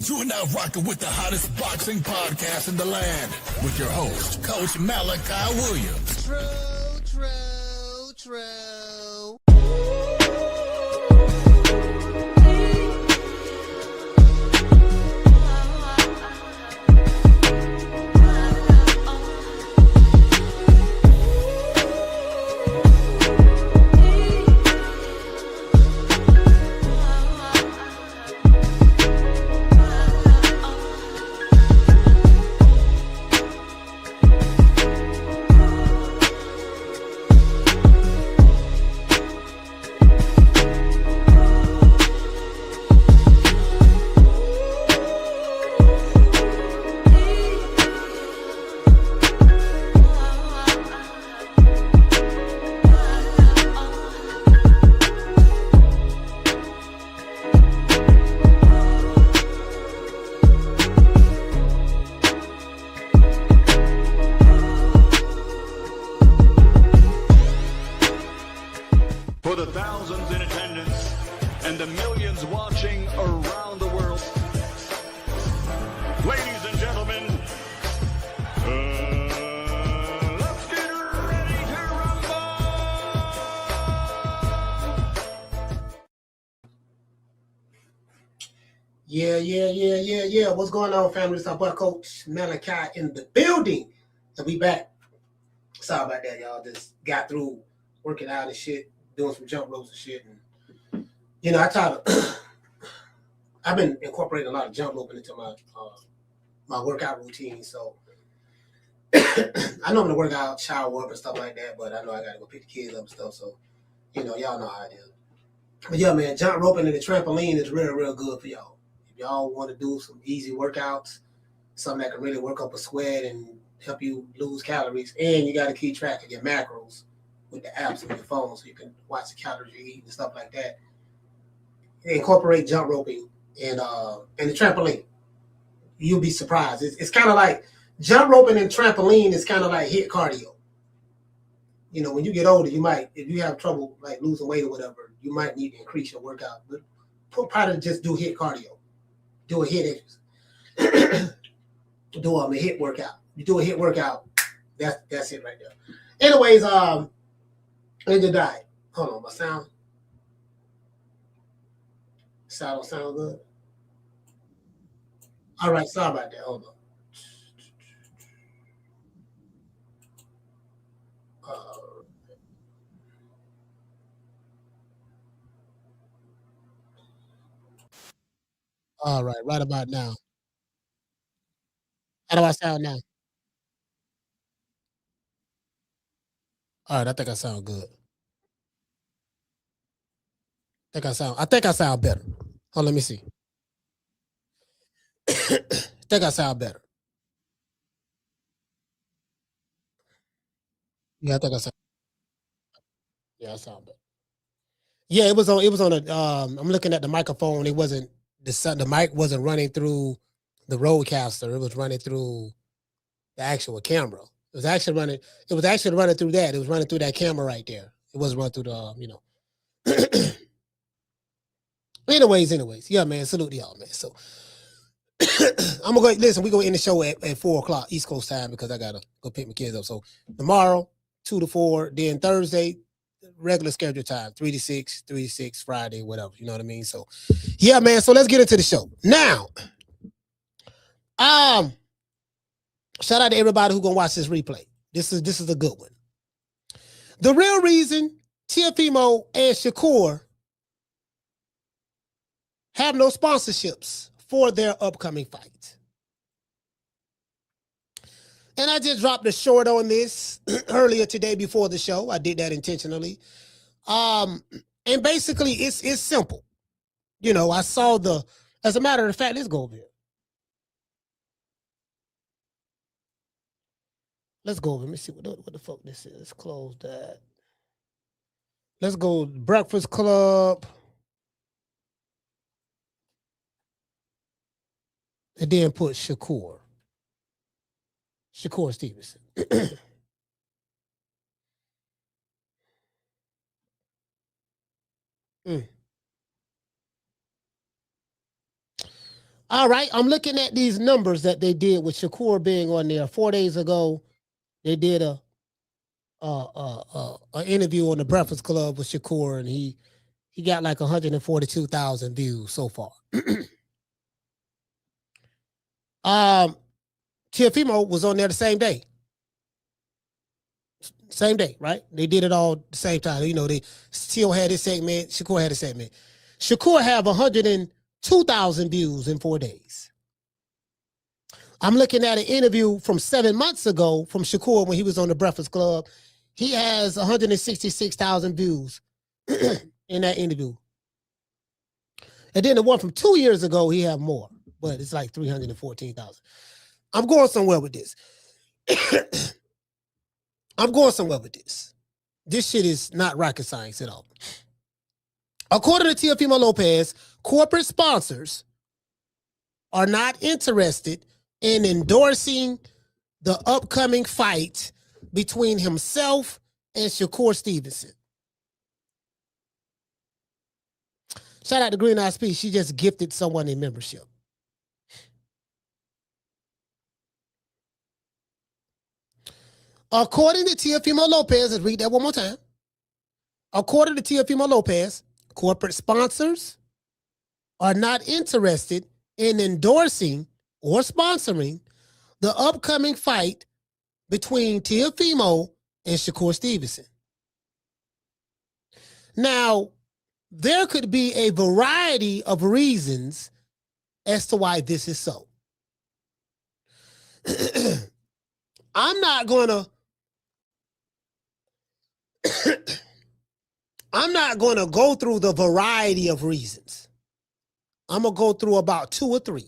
You are now rocking with the hottest boxing podcast in the land with your host, Coach Malachi Williams. True. For the thousands in attendance and the millions watching around the world, ladies and gentlemen, let's get ready to rumble! Yeah. What's going on, family? It's our boy, Coach Malachi in the building. And we back. Sorry about that, y'all. Just got through working out and shit, doing some jump ropes and shit. And, you know, I've been incorporating a lot of jump roping into my workout routine. So I normally work out, shower up and stuff like that, but I know I got to go pick the kids up and stuff. So, you know, y'all know how it is. But yeah, man, jump roping and the trampoline is real good for y'all. If y'all want to do some easy workouts, something that can really work up a sweat and help you lose calories, and you got to keep track of your macros with the apps on your phone so you can watch the calories you eat and stuff like that. Incorporate jump roping and the trampoline. You'll be surprised. It's kind of like jump roping and trampoline is kind of like HIIT cardio. You know, when you get older, you might, if you have trouble like losing weight or whatever, you might need to increase your workout. But probably just do HIIT cardio. Do a HIIT exercise. Do a HIIT workout. You do a HIIT workout, that's it right there. Anyways, in the diet. Hold on, my sound don't sound good. All right, sorry about that. Hold on. All right about now. How do I sound now? All right, I think I sound good. I think I sound better. Oh, let me see. I think I sound better. Yeah, I think I sound. Yeah, I sound better. Yeah, it was on a. I'm looking at the microphone. It wasn't the mic wasn't running through the roadcaster. It was running through the actual camera. It was actually running. It was actually running through that. It was running through that camera right there. It wasn't running through the. Anyways, yeah, man. Salute to y'all, man. So I'm gonna go. Listen, we gonna end the show at 4:00 East Coast time because I gotta go pick my kids up. So tomorrow 2 to 4, then Thursday regular schedule time 3 to 6, 3 to 6 Friday, whatever. You know what I mean? So yeah, man. So let's get into the show now. Shout out to everybody who gonna watch this replay. This is a good one. The real reason Teofimo and Shakur have no sponsorships for their upcoming fight. And I just dropped a short on this earlier today before the show. I did that intentionally. And basically it's simple. You know, I saw as a matter of fact, let's go over here. Let's go over. Let me see what the fuck this is. Let's close that. Let's go Breakfast Club. And then put Shakur Stevenson. All right, I'm looking at these numbers that they did with Shakur being on there. 4 days ago, they did a interview on the Breakfast Club with Shakur, and he got like 142,000 views so far. Teofimo was on there the same day. Same day, right? They did it all the same time. You know, they still had his segment. Shakur had a segment. Shakur have 102,000 views in 4 days. I'm looking at an interview from 7 months ago from Shakur when he was on the Breakfast Club. He has 166,000 views in that interview. And then the one from 2 years ago, he had more, but it's like 314,000. I'm going somewhere with this. I'm going somewhere with this. This shit is not rocket science at all. According to Teofimo Lopez, corporate sponsors are not interested in endorsing the upcoming fight between himself and Shakur Stevenson. Shout out to Green Eyes P. She just gifted someone a membership. According to Teofimo Lopez, let's read that one more time. According to Teofimo Lopez, corporate sponsors are not interested in endorsing or sponsoring the upcoming fight between Teofimo and Shakur Stevenson. Now, there could be a variety of reasons as to why this is so. I'm not going to go through the variety of reasons. I'm going to go through about 2 or 3.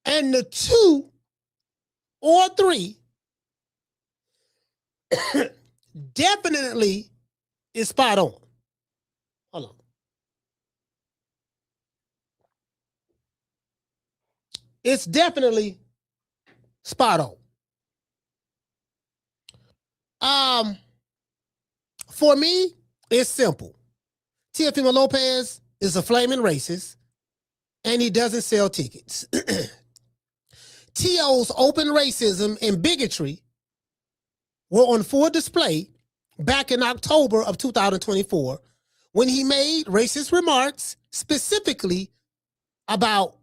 And the 2 or 3 definitely is spot on. Hold on. It's definitely spot on. For me, it's simple. Teofimo Lopez is a flaming racist, and he doesn't sell tickets. Teo's open racism and bigotry were on full display back in October of 2024 when he made racist remarks specifically about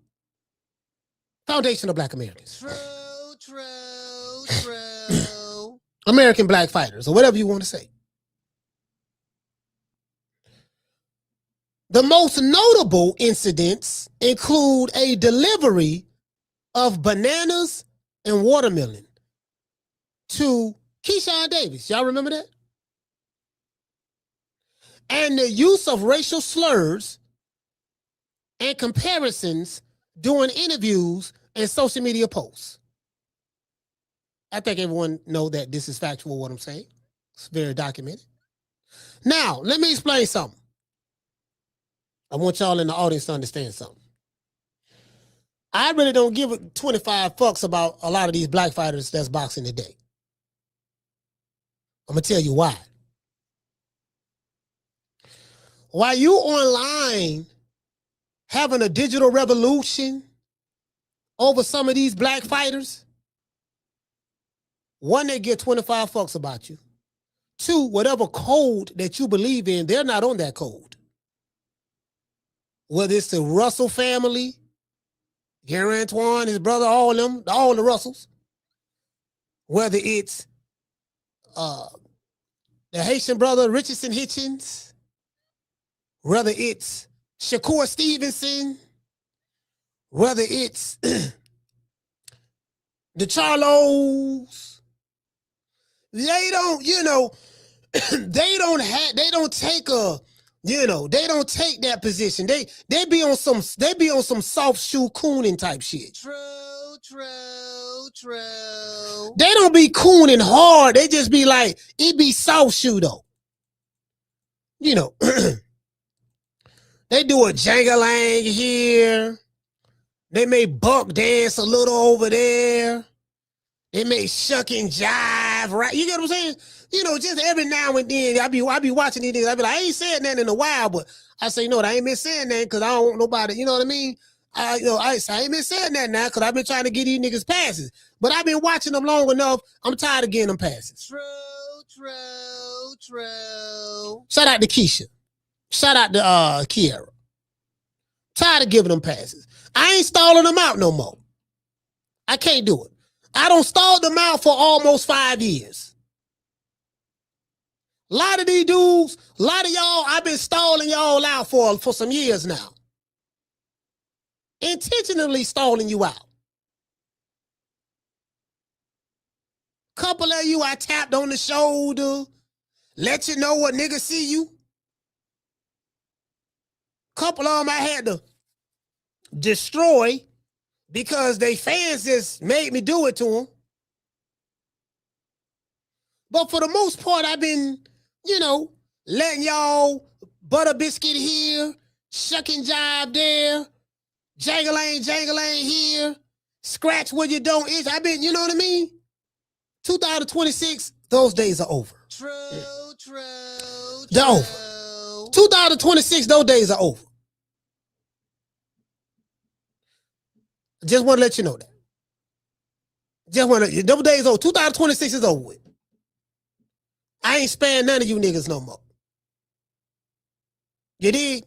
Foundation of Black Americans. True. American Black Fighters, or whatever you want to say. The most notable incidents include a delivery of bananas and watermelon to Keyshawn Davis. Y'all remember that? And the use of racial slurs and comparisons during interviews and social media posts. I think everyone knows that this is factual, what I'm saying. It's very documented. Now, let me explain something. I want y'all in the audience to understand something. I really don't give a 25 fucks about a lot of these black fighters that's boxing today. I'm going to tell you why. While you online having a digital revolution over some of these black fighters, 1, they get 25 fucks about you. 2, whatever code that you believe in, they're not on that code. Whether it's the Russell family, Gary Antoine, his brother, all the Russells. Whether it's the Haitian brother, Richardson Hitchens. Whether it's Shakur Stevenson. Whether it's the Charlos. They don't, they don't take that position. They be on some soft shoe cooning type shit. True. They don't be cooning hard. They just be like, it be soft shoe though. They do a jangalang here. They may buck dance a little over there. They may shuck and jive, right? You get what I'm saying? Just every now and then, I be watching these things. I be like, I ain't said nothing in a while, but I say, no, I ain't been saying that because I don't want nobody, you know what I mean? I ain't been saying that now because I've been trying to get these niggas passes. But I've been watching them long enough. I'm tired of getting them passes. True. Shout out to Keisha. Shout out to Kiara. Tired of giving them passes. I ain't stalling them out no more. I can't do it. I don't stall them out for almost 5 years. A lot of these dudes, a lot of y'all, I've been stalling y'all out for some years now. Intentionally stalling you out. Couple of you I tapped on the shoulder, let you know what niggas see you. Couple of them I had to destroy because they fans just made me do it to them. But for the most part, I've been, letting y'all butter biscuit here, shucking jive there, jangling here, scratch where you don't itch. I've been, you know what I mean? 2026, those days are over. True. They're over. 2026, those days are over. Just want to let you know that. Those days over. 2026 is over with. I ain't sparing none of you niggas no more. You dig?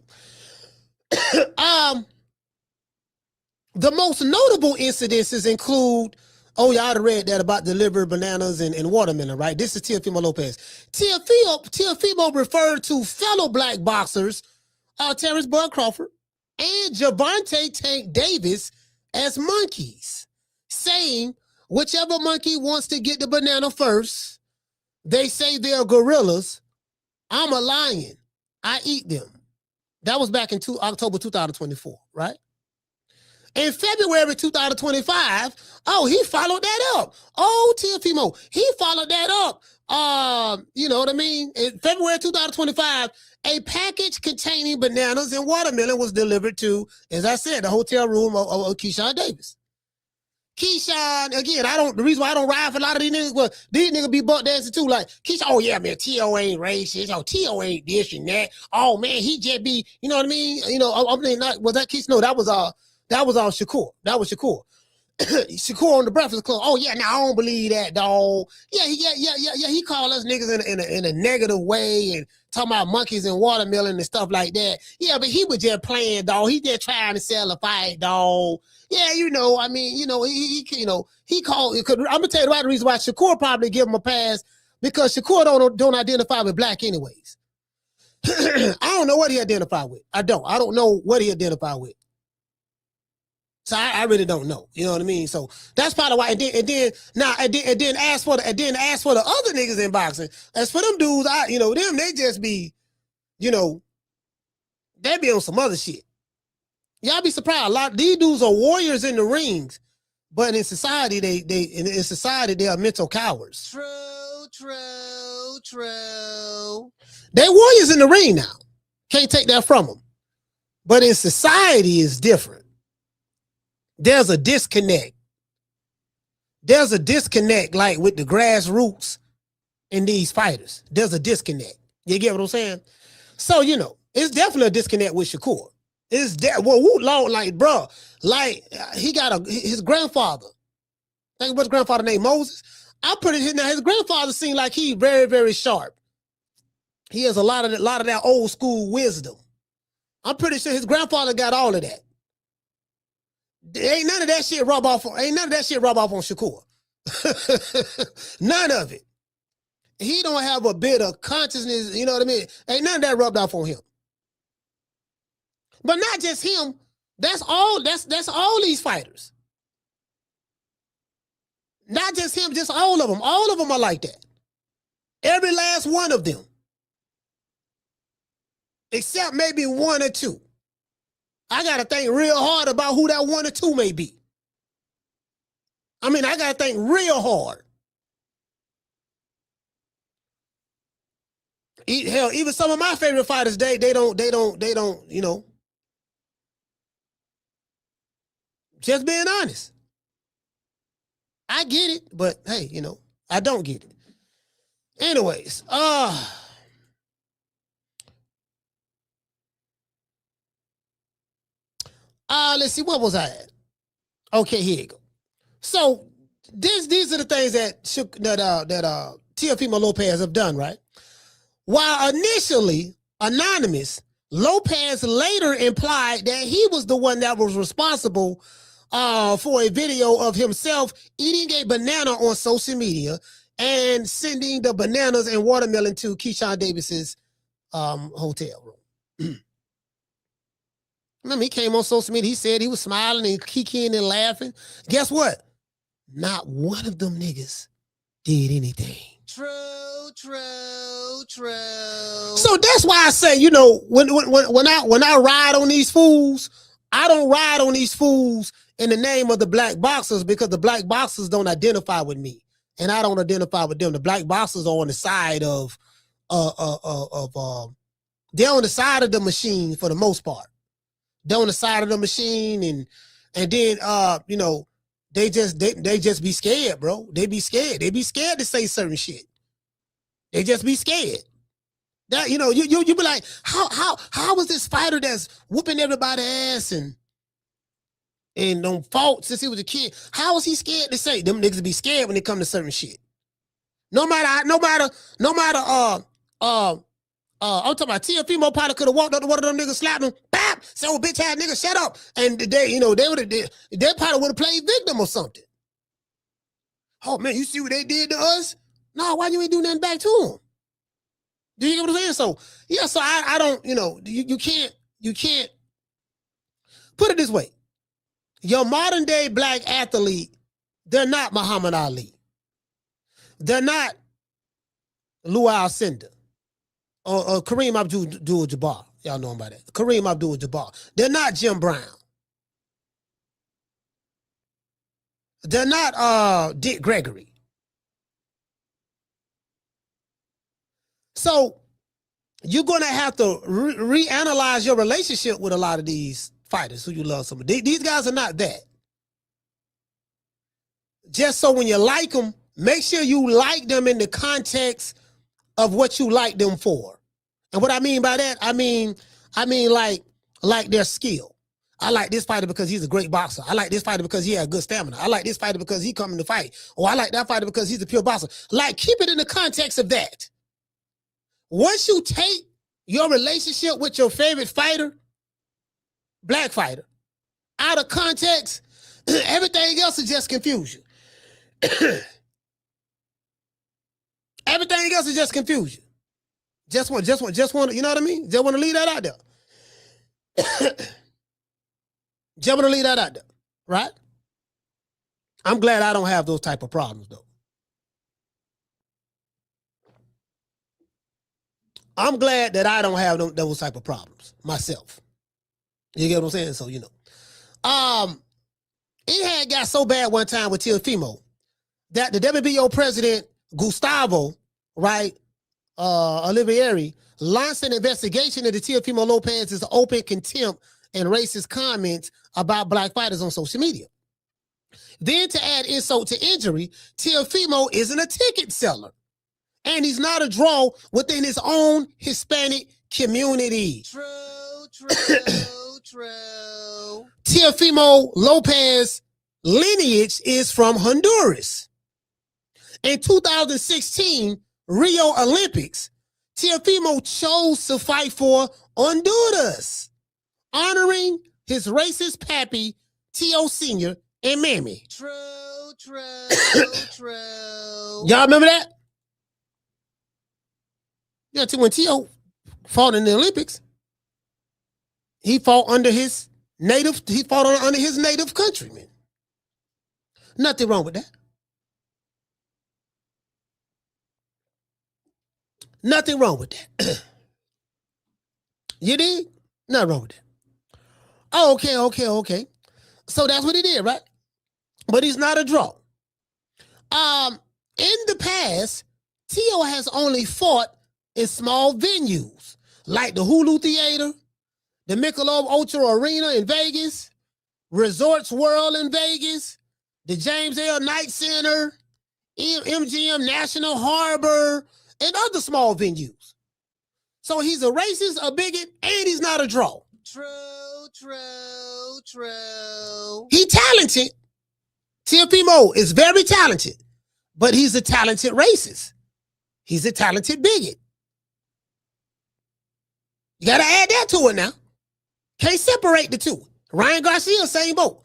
The most notable incidences include, y'all have read that about delivered bananas and watermelon, right? This is Teofimo Lopez. Teofimo referred to fellow black boxers, Terence Crawford and Gervonta Tank Davis as monkeys, saying whichever monkey wants to get the banana first, they say they're gorillas. I'm a lion. I eat them. That was back in October 2024, right? In February 2025, he followed that up. Teofimo, he followed that up. You know what I mean? In February 2025, a package containing bananas and watermelon was delivered to, as I said, the hotel room of Keyshawn Davis. Keyshawn, again, the reason why I don't ride for a lot of these niggas, well, these niggas be butt dancing too. Like, Keyshawn, yeah, man, Teo ain't racist. Teo ain't this and that. Oh, man, he just be, you know what I mean? I'm thinking, was that Keyshawn? No, that was Shakur. That was Shakur. Shakur on the Breakfast Club. Oh, yeah, now I don't believe that, dog. Yeah. He called us niggas in a negative way and talking about monkeys and watermelon and stuff like that. Yeah, but he was just playing, dog. He just trying to sell a fight, dog. Yeah, he called. I'm gonna tell you the reason why Shakur probably give him a pass, because Shakur don't identify with black anyways. I don't know what he identified with. I don't know what he identified with. So I really don't know. You know what I mean? So that's probably why. And then ask for the other niggas in boxing. As for them dudes, they just be, they be on some other shit. Y'all be surprised. A lot of these dudes are warriors in the rings, but in society they are mental cowards. True. They warriors in the ring now. Can't take that from them. But in society it's different. There's a disconnect. Like with the grassroots in these fighters. There's a disconnect. You get what I'm saying? So, it's definitely a disconnect with Shakur. It's that he got his grandfather. I think what's his grandfather named Moses. I'm pretty sure now his grandfather seemed like he very, very sharp. He has a lot of that old school wisdom. I'm pretty sure his grandfather got all of that. Ain't none of that shit rub off on Shakur. None of it. He don't have a bit of consciousness, you know what I mean? Ain't none of that rubbed off on him. But not just him. That's all these fighters. Not just him, just all of them. All of them are like that. Every last one of them. Except maybe one or two. I got to think real hard about who that one or two may be. I got to think real hard. Hell, even some of my favorite fighters, they don't, just being honest. I get it, but hey, I don't get it. Anyways, Let's see, what was I at? Okay, here you go. So these are the things that Teofimo Lopez have done, right? While initially anonymous, Lopez later implied that he was the one that was responsible for a video of himself eating a banana on social media and sending the bananas and watermelon to Keyshawn Davis's hotel room. Remember, he came on social media. He said he was smiling and kikiing and laughing. Guess what? Not one of them niggas did anything. True. So that's why I say, you know, when I ride on these fools, I don't ride on these fools in the name of the black boxers, because the black boxers don't identify with me, and I don't identify with them. The black boxers are on the side of they're on the side of the machine for the most part. They're on the side of the machine, and then you know, they just be scared, bro. They be scared. They be scared to say certain shit. They just be scared. That, you know, you be like, how was this fighter that's whooping everybody's ass and on fault since he was a kid? How is he scared to say? Them niggas be scared when it come to certain shit. No matter I'm talking about Teofimo probably could have walked up to one of them niggas, slapped him, bap, said, "Oh, bitch ass nigga, shut up." And they probably would have played victim or something. Oh man, you see what they did to us? No, why you ain't do nothing back to them? Do you get what I'm saying? So yeah, so I don't, you know, you can't put it this way. Your modern day black athlete, they're not Muhammad Ali. They're not Lou Alcindor or Kareem Abdul-Jabbar. Y'all know him by that. Kareem Abdul-Jabbar. They're not Jim Brown. They're not Dick Gregory. So you're going to have to reanalyze your relationship with a lot of these fighters who you love so much. These guys are not that. Just so when you like them, make sure you like them in the context of what you like them for. And what I mean by that, I mean like their skill. I like this fighter because he's a great boxer. I like this fighter because he has good stamina. I like this fighter because he coming to fight. Or I like that fighter because he's a pure boxer. Like, keep it in the context of that. Once you take your relationship with your favorite fighter, black fighter, out of context, everything else is just confusion. Everything else is just confusion. Just want, you know what I mean? Just want to leave that out there. Just want to leave that out there, right? I'm glad I don't have those type of problems, though. I'm glad that I don't have those type of problems myself. You get what I'm saying? So, you know. It had got so bad one time with Teofimo that the WBO president, Gustavo, right, Olivieri, launched an investigation into Teofimo Lopez's open contempt and racist comments about black fighters on social media. Then, to add insult to injury, Teofimo isn't a ticket seller, and he's not a draw within his own Hispanic community. True. Teofimo Lopez lineage is from Honduras. In 2016 Rio Olympics, Teofimo chose to fight for Honduras, honoring his racist pappy, Teo Sr. and Mammy. True. Y'all remember that? Yeah, when Teo fought in the Olympics, he fought under his native countrymen. Nothing wrong with that. Nothing wrong with that. You did? Nothing wrong with that. Oh, okay. So that's what he did, right? But he's not a draw. In the past, Teo has only fought in small venues like the Hulu Theater, the Michelob Ultra Arena in Vegas, Resorts World in Vegas, the James L. Knight Center, MGM National Harbor, and other small venues. So he's a racist, a bigot, and he's not a draw. True. True. He talented. Teofimo is very talented, but he's a talented racist. He's a talented bigot. You got to add that to it now. Can't separate the two. Ryan Garcia, same boat.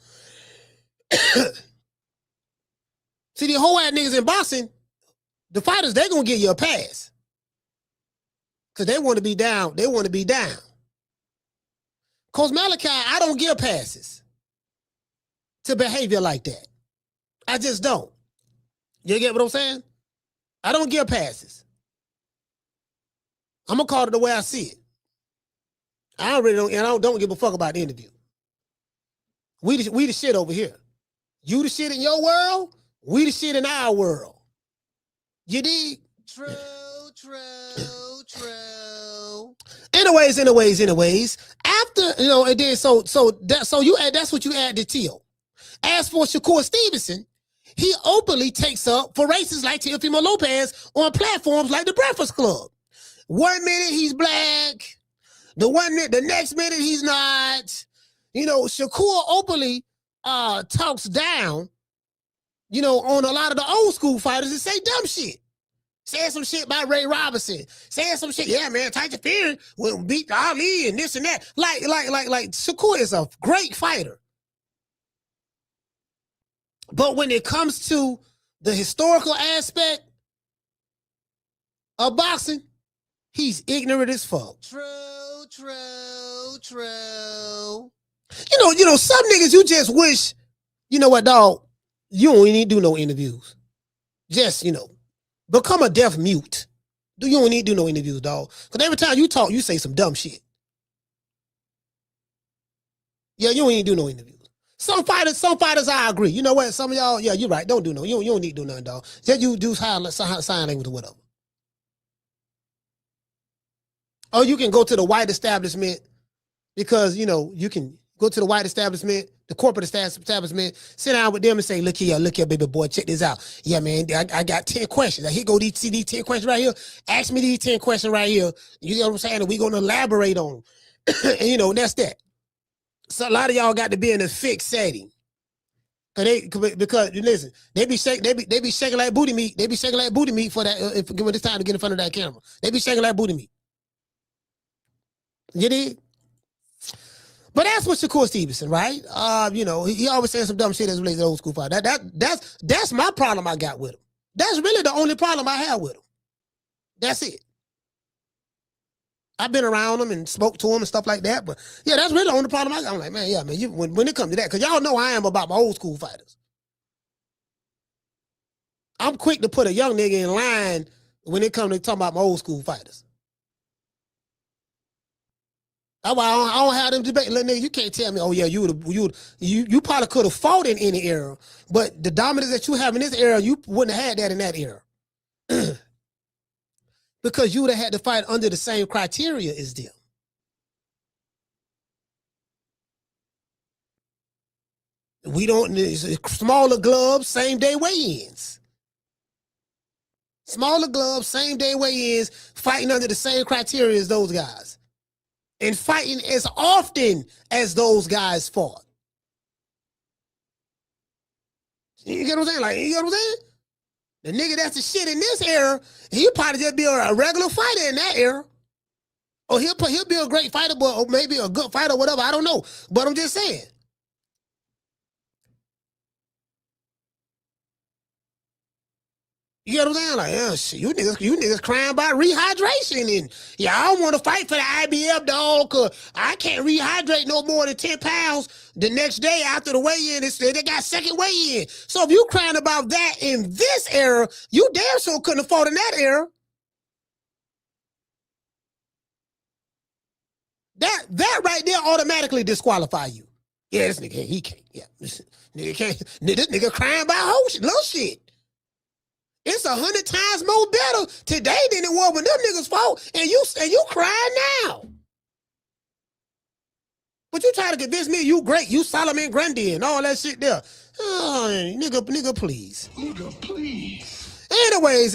See, the whole ass niggas in boxing, the fighters, they're going to give you a pass. Because they want to be down. They want to be down. Coach Malachi, I don't give passes to behavior like that. I just don't. You get what I'm saying? I don't give passes. I'm going to call it the way I see it. I don't really don't give a fuck about the interview. We the shit over here. You the shit in your world, we the shit in our world. You dig? True. Anyways. After, and then that's what you add to Teo. As for Shakur Stevenson, he openly takes up for racists like Teofimo Lopez on platforms like the Breakfast Club. 1 minute he's black. The next minute he's not. Shakur openly talks down, on a lot of the old school fighters and say dumb shit. Saying some shit about Ray Robinson. Saying some shit, yeah, man, Tyson Fury will beat Ali and this and that. Like Shakur is a great fighter. But when it comes to the historical aspect of boxing, he's ignorant as fuck. True. Some niggas you just wish, you know what, dog, you don't need to do no interviews. Just, become a deaf mute. You don't need to do no interviews, dog. Because every time you talk, you say some dumb shit. Yeah, you don't need to do no interviews. Some fighters, I agree. You know what? Some of y'all, yeah, you're right. Don't do no. You don't need to do nothing, dog. Just you do sign language or whatever. Or you can go to the white establishment because, you can go to the white establishment, the corporate establishment, sit down with them and say, look here, baby boy, check this out. Yeah, man, I got 10 questions. Here go these 10 questions right here. Ask me these 10 questions right here. You know what I'm saying? And we're going to elaborate on them. And, that's that. So a lot of y'all got to be in a fixed setting. Because listen, they be shaking like booty meat. They be shaking like booty meat for that when it's time to get in front of that camera. They be shaking like booty meat. You dig? But that's what Shakur Stevenson, right? He always saying some dumb shit as relates to old school fight. That's my problem I got with him. That's really the only problem I have with him. That's it. I've been around him and spoke to him and stuff like that, but yeah, that's really the only problem I got. I'm like, man, yeah, man, when it comes to that, because y'all know I am about my old school fighters. I'm quick to put a young nigga in line when it comes to talking about my old school fighters. That's why I don't have them debate. Little nigga, you can't tell me, oh yeah, you probably could have fought in any era, but the dominance that you have in this era, you wouldn't have had that in that era. Because you would have had to fight under the same criteria as them. We don't, smaller gloves, same day weigh-ins. Smaller gloves, same day weigh-ins, fighting under the same criteria as those guys. And fighting as often as those guys fought. You get what I'm saying? You get what I'm saying? The nigga that's the shit in this era, he'll probably just be a regular fighter in that era. Or he'll be a great fighter, or maybe a good fighter, whatever. I don't know. But I'm just saying. You know what I'm saying? Yeah, shit, you niggas crying about rehydration. And yeah, I don't want to fight for the IBF, dog, because I can't rehydrate no more than 10 pounds the next day after the weigh-in. They got second weigh-in. So if you crying about that in this era, you damn sure couldn't have fought in that era. That right there automatically disqualify you. Yeah, this nigga, he can't. Yeah, this nigga can't. This nigga crying about little shit. It's 100 times more better today than it was when them niggas fought, and you crying now. But you try to convince me you great, you Solomon Grundy and all that shit there. Oh, nigga, please. Nigga, please. Anyways.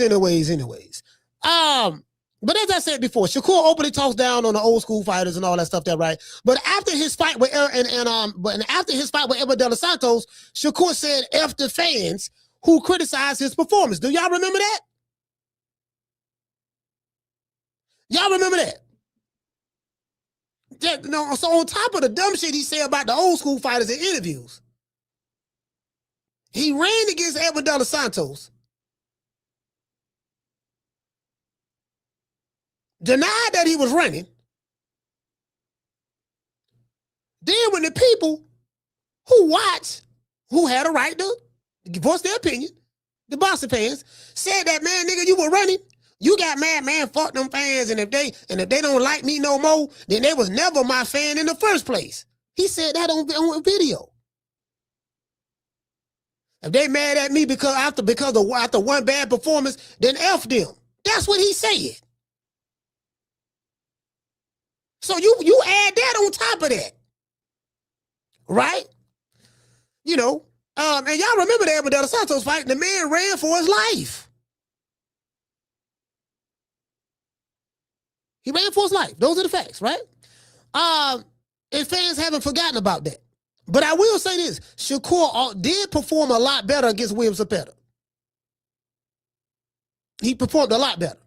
But as I said before, Shakur openly talks down on the old school fighters and all that stuff there, right? But after his fight with after his fight with Ever De Los Santos, Shakur said F the fans who criticized his performance. Do y'all remember that? Y'all remember that? No, so on top of the dumb shit he said about the old school fighters in interviews, he ran against Ever De Los Santos, denied that he was running. Then when the people who watched, who had a right to voice their opinion, the boxing fans, said that, man, nigga, you were running. You got mad, man, fuck them fans, and if they don't like me no more, then they was never my fan in the first place. He said that on video. If they mad at me because after one bad performance, then F them. That's what he said. So you add that on top of that, right? You know, and y'all remember the Ever De Los Santos fight? The man ran for his life. He ran for his life. Those are the facts, right? And fans haven't forgotten about that. But I will say this: Shakur did perform a lot better against William Zepeda. He performed a lot better.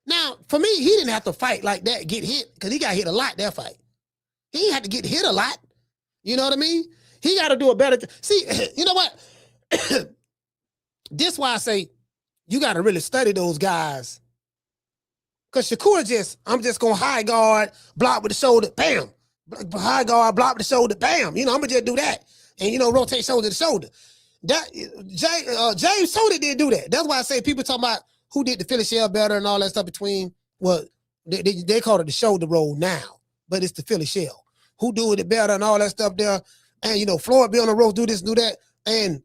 Now, for me, he didn't have to fight like that, get hit, because he got hit a lot that fight. He had to get hit a lot. You know what I mean? He got to do a better. See, you know what? This why I say you got to really study those guys. Because Shakur I'm just going to high guard, block with the shoulder, bam. High guard, block with the shoulder, bam. You know, I'm going to just do that. And, you know, rotate shoulder to shoulder. That James Toney didn't do that. That's why I say people talking about who did the Philly shell better and all that stuff between, well, they call it the shoulder roll now, but it's the Philly shell. Who do it better and all that stuff there. And, you know, Floyd be on the ropes, do this, do that. And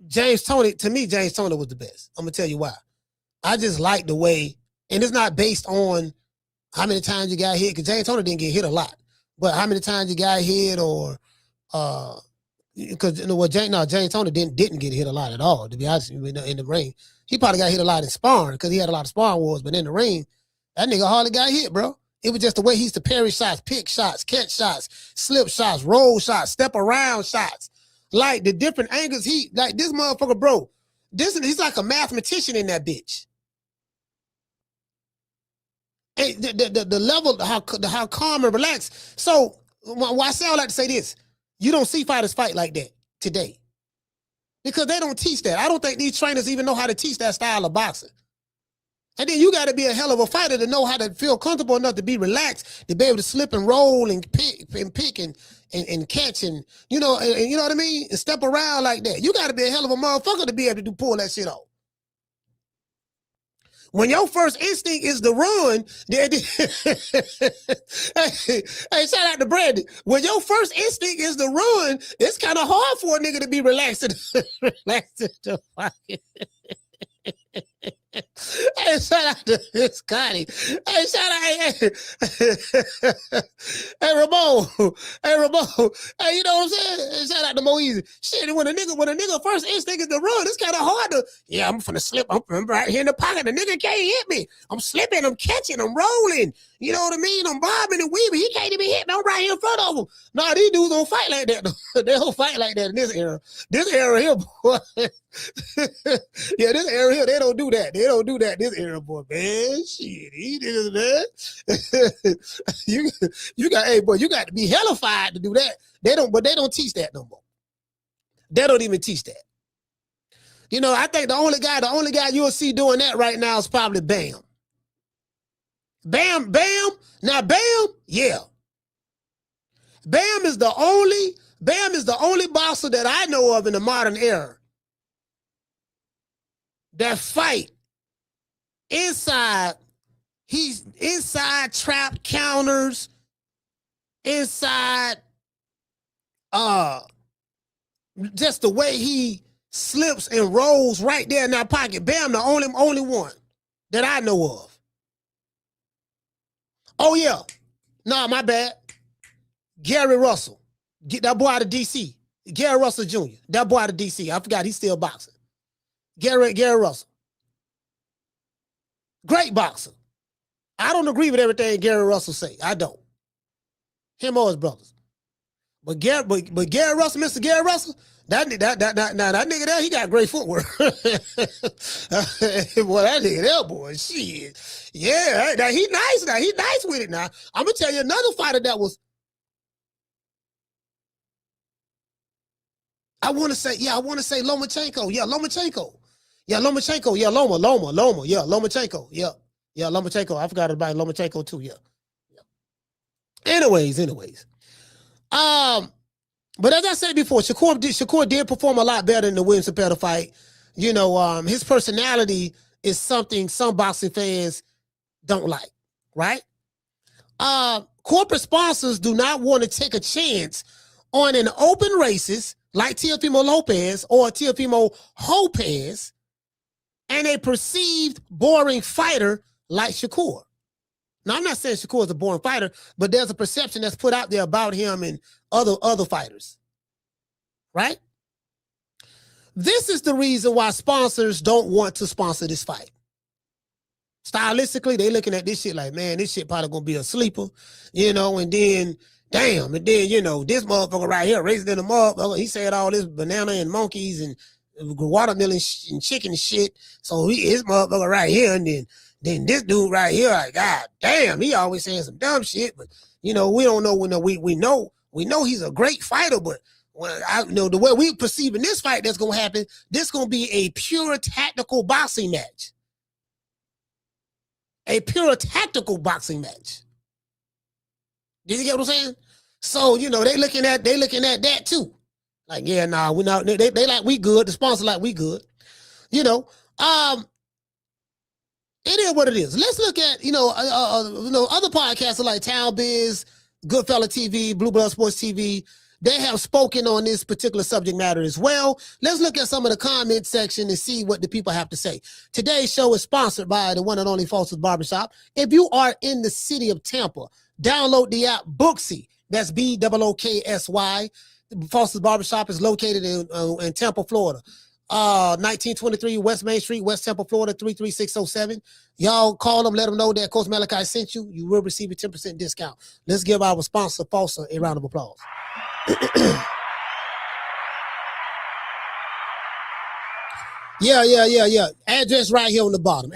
James Toney, to me, James Toney was the best. I'm going to tell you why. I just like the way, and it's not based on how many times you got hit, because James Toney didn't get hit a lot, but how many times you got hit or, because you know what, James Toney didn't get hit a lot at all, to be honest with you, in the ring. He probably got hit a lot in sparring because he had a lot of sparring wars, but in the ring, that nigga hardly got hit, bro. It was just the way he used to parry shots, pick shots, catch shots, slip shots, roll shots, step around shots. Like the different angles like this motherfucker, bro, he's like a mathematician in that bitch. And the level, how calm and relaxed. So why I say I like to say this, you don't see fighters fight like that today. Because they don't teach that. I don't think these trainers even know how to teach that style of boxing. And then you got to be a hell of a fighter to know how to feel comfortable enough to be relaxed, to be able to slip and roll and pick and catch and you know what I mean? And step around like that. You got to be a hell of a motherfucker to be able to pull that shit off. When your first instinct is to run, hey, shout out to Brandon. When your first instinct is to run, it's kind of hard for a nigga to be relaxed to fucking. Hey, shout out to Scotty. Hey, shout out. Hey, Ramon. Hey, Ramon. Hey, you know what I'm saying? Shout out to Moeezy. Shit, when a nigga first instinct is to run, it's kind of hard to, yeah, I'm finna slip. I'm right here in the pocket. The nigga can't hit me. I'm slipping, I'm catching, I'm rolling. You know what I mean? I'm bobbing and weaving. He can't even hit me. I'm right here in front of him. Nah, these dudes don't fight like that. They don't fight like that in this era. This era here, boy. Yeah, this era here, they don't do that. They don't do that this era, boy, man. Shit, he did that. you got, hey, boy, you got to be hellified to do that. They don't teach that no more. They don't even teach that. You know, I think the only guy you'll see doing that right now is probably Bam. Bam. Now, Bam, yeah. Bam is the only boxer that I know of in the modern era that fight inside. He's inside trap counters, inside just the way he slips and rolls right there in that pocket. Bam, the only one that I know of. Oh, yeah. Nah, my bad. Gary Russell. Get that boy out of D.C. Gary Russell Jr. That boy out of D.C. I forgot he's still boxing. Gary Russell. Great boxer. I don't agree with everything Gary Russell say. I don't. Him or his brothers. But Gary Russell, Mr. Gary Russell, that nigga there, he got great footwork. Boy, that nigga there, boy, shit. Yeah, now he nice now. He nice with it now. I'm gonna tell you another fighter that was. I want to say Lomachenko. Yeah, Lomachenko. Yeah, Lomachenko. Yeah, Loma. Yeah, Lomachenko. Yeah, Lomachenko. I forgot about Lomachenko too. Yeah. Anyways. But as I said before, Shakur did perform a lot better in the Williams Cepeda fight. You know, his personality is something some boxing fans don't like, right? Corporate sponsors do not want to take a chance on an open racist like Teofimo Lopez or Teofimo Lopez and a perceived boring fighter like Shakur. Now, I'm not saying Shakur is a boring fighter, but there's a perception that's put out there about him and other fighters, right? This is the reason why sponsors don't want to sponsor this fight. Stylistically, they looking at this shit like, man, this shit probably gonna be a sleeper, you know, and then, damn, and then, you know, this motherfucker right here, raising in the motherfucker, he said all this banana and monkeys and watermelon and chicken and shit, so his motherfucker right here, and then this dude right here, like, God damn, he always saying some dumb shit, but, you know, we don't know, we know he's a great fighter, but the way we perceiving this fight that's going to happen, this going to be a pure tactical boxing match. A pure tactical boxing match. Did you get what I'm saying? So, you know, they looking at that too. Like, yeah, nah, we not, they like we good, the sponsor like we good. You know, it is what it is. Let's look at, other podcasts like Town Biz, Goodfella TV, Blue Blood Sports TV. They have spoken on this particular subject matter as well. Let's look at some of the comment section and see what the people have to say. Today's show is sponsored by the one and only Foster's Barbershop. If you are in the city of Tampa, download the app Booksy. That's BOOKSY. Foster's Barbershop is located in Tampa, Florida. 1923 West Main Street, West Tampa, Florida, 33607. Y'all call them, let them know that Coach Malachi sent you. You will receive a 10% discount. Let's give our sponsor, Foster, a round of applause. Yeah. Address right here on the bottom.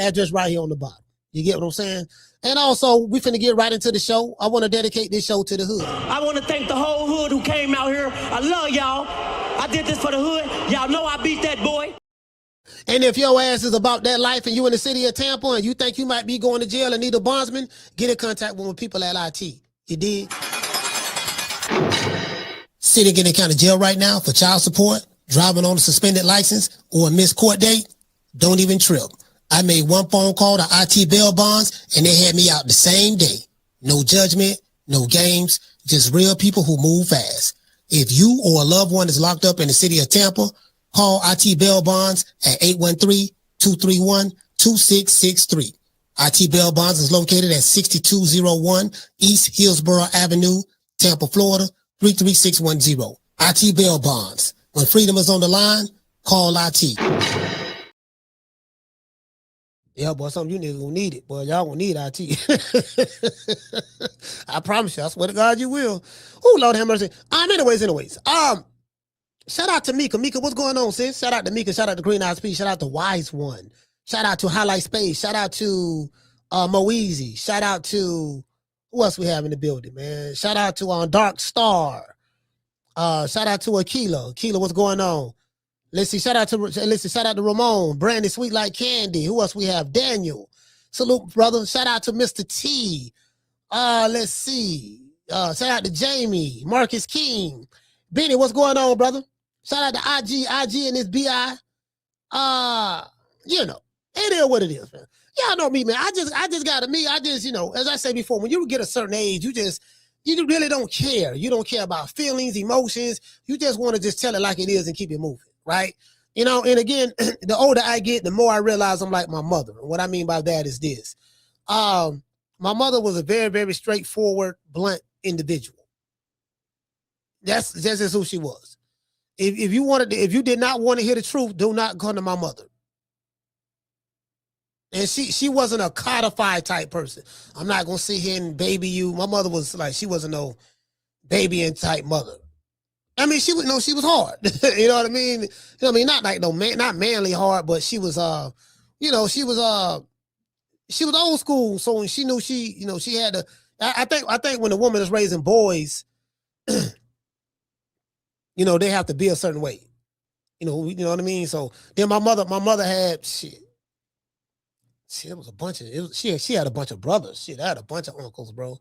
You get what I'm saying? And also, we finna get right into the show. I want to dedicate this show to the hood. I want to thank the whole hood who came out here. I love y'all. I did this for the hood. Y'all know I beat that boy. And if your ass is about that life and you in the city of Tampa and you think you might be going to jail and need a bondsman, get in contact with people at IT. You did? Sitting in the county jail right now for child support, driving on a suspended license, or a missed court date? Don't even trip. I made one phone call to IT bail bonds and they had me out the same day. No judgment, no games, just real people who move fast. If you or a loved one is locked up in the city of Tampa, call IT bail bonds at 813-231-2663. IT bail bonds is located at 6201 East Hillsborough Avenue, Tampa, Florida, 33610. IT bail bonds. When freedom is on the line, call IT. Yeah, boy, some of you niggas gonna need it. Boy, y'all gonna need IT. I promise you. I swear to God you will. Oh, Lord have mercy. Anyways. Shout out to Mika. Mika, what's going on, sis? Shout out to Mika. Shout out to Green Eyes P. Shout out to Wise One. Shout out to Highlight Space. Shout out to Moeezy. Shout out to who else we have in the building, man? Shout out to Dark Star. Shout out to Aquila. Aquila, what's going on? Let's see. Shout out to Ramon. Brandy, Sweet Like Candy. Who else we have? Daniel. Salute, brother. Shout out to Mr. T. Let's see. Shout out to Jamie. Marcus King. Benny, what's going on, brother? Shout out to IG and this BI. It is what it is, man. Y'all know me, man. I just as I said before, when you get a certain age, you really don't care. You don't care about feelings, emotions. You just want to just tell it like it is and keep it moving, right? And again, the older I get, the more I realize I'm like my mother. And what I mean by that is this. My mother was a very, very straightforward, blunt individual. That's just who she was. If you did not want to hear the truth, do not come to my mother. And she wasn't a codified type person. I'm not gonna sit here and baby you. My mother was like, she wasn't no babying type mother. I mean, she was hard. You know what I mean? You know what I mean? Not like not manly hard, but she was she was old school. So when she knew she had to. I think when a woman is raising boys, they have to be a certain way. You know what I mean? So then my mother had shit. It was a bunch of she had a bunch of brothers. Shit, I had a bunch of uncles, bro.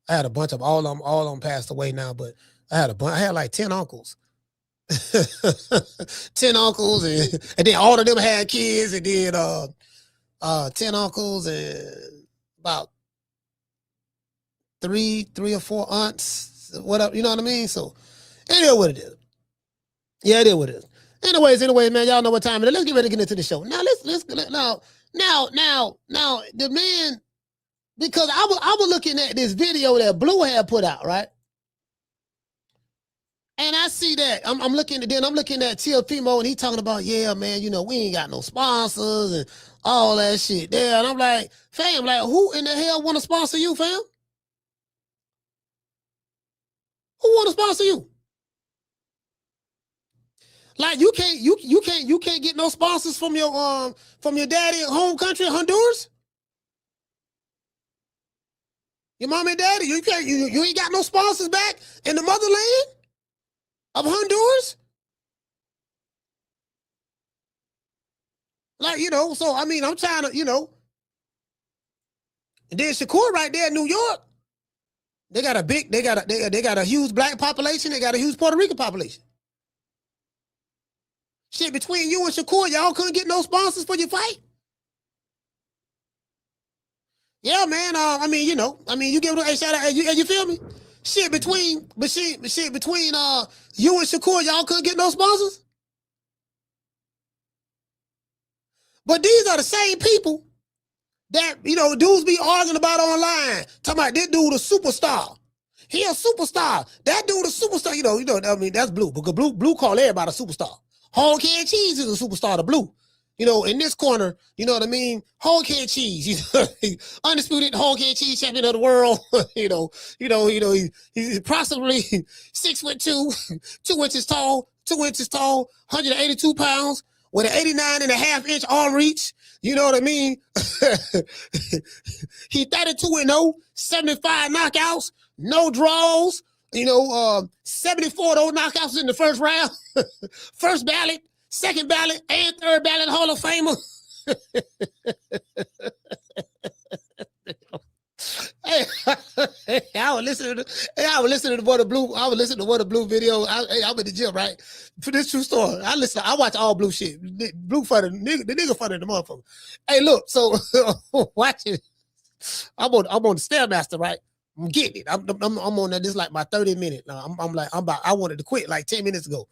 I had a bunch of all of them passed away now, but I had like 10 uncles. 10 uncles and then all of them had kids, and then 10 uncles and about three or four aunts, whatever, you know what I mean? So it is what it is. Yeah, it is what it is. Anyways, man, y'all know what time it is. Let's get ready to get into the show. Now now the man, because I was looking at this video that Blue had put out, right? And I see that I'm looking at Teofimo, and he talking about, yeah, man, we ain't got no sponsors and all that shit there. And I'm like, fam, like, who in the hell want to sponsor you, fam? Who want to sponsor you? Like, you can't get no sponsors from your daddy home country, Honduras. Your mom and daddy, you ain't got no sponsors back in the motherland of Honduras. Like, so I mean, I'm trying to, and then Shakur right there in New York, they got a huge black population, they got a huge Puerto Rican population. Shit, between you and Shakur, y'all couldn't get no sponsors for your fight? Yeah, man. You give it a shout out. You feel me? Shit, between you and Shakur, y'all couldn't get no sponsors. But these are the same people that dudes be arguing about online. Talking about this dude a superstar. He a superstar. That dude a superstar. That's Blue. Because Blue call everybody a superstar. Hog Head Cheese is a superstar to Blue. In this corner, you know what I mean? Hog Head Cheese, undisputed Hog Head Cheese champion of the world. He's approximately 6'2", 2 inches tall, 182 pounds, with an 89.5-inch arm reach. You know what I mean? He 32-0, 75 knockouts, no draws. 74 of those knockouts in the first round. First ballot, second ballot, and third ballot Hall of Famer. I was listening to what a Blue video. I'm in the gym, right? For this true story. I watch all Blue shit. Blue funny, the nigga funny the motherfucker. Hey, look, so watch it. I'm on the Stairmaster, right? I'm getting it. I'm on that. This is like my 30 minutes. Now I wanted to quit like 10 minutes ago,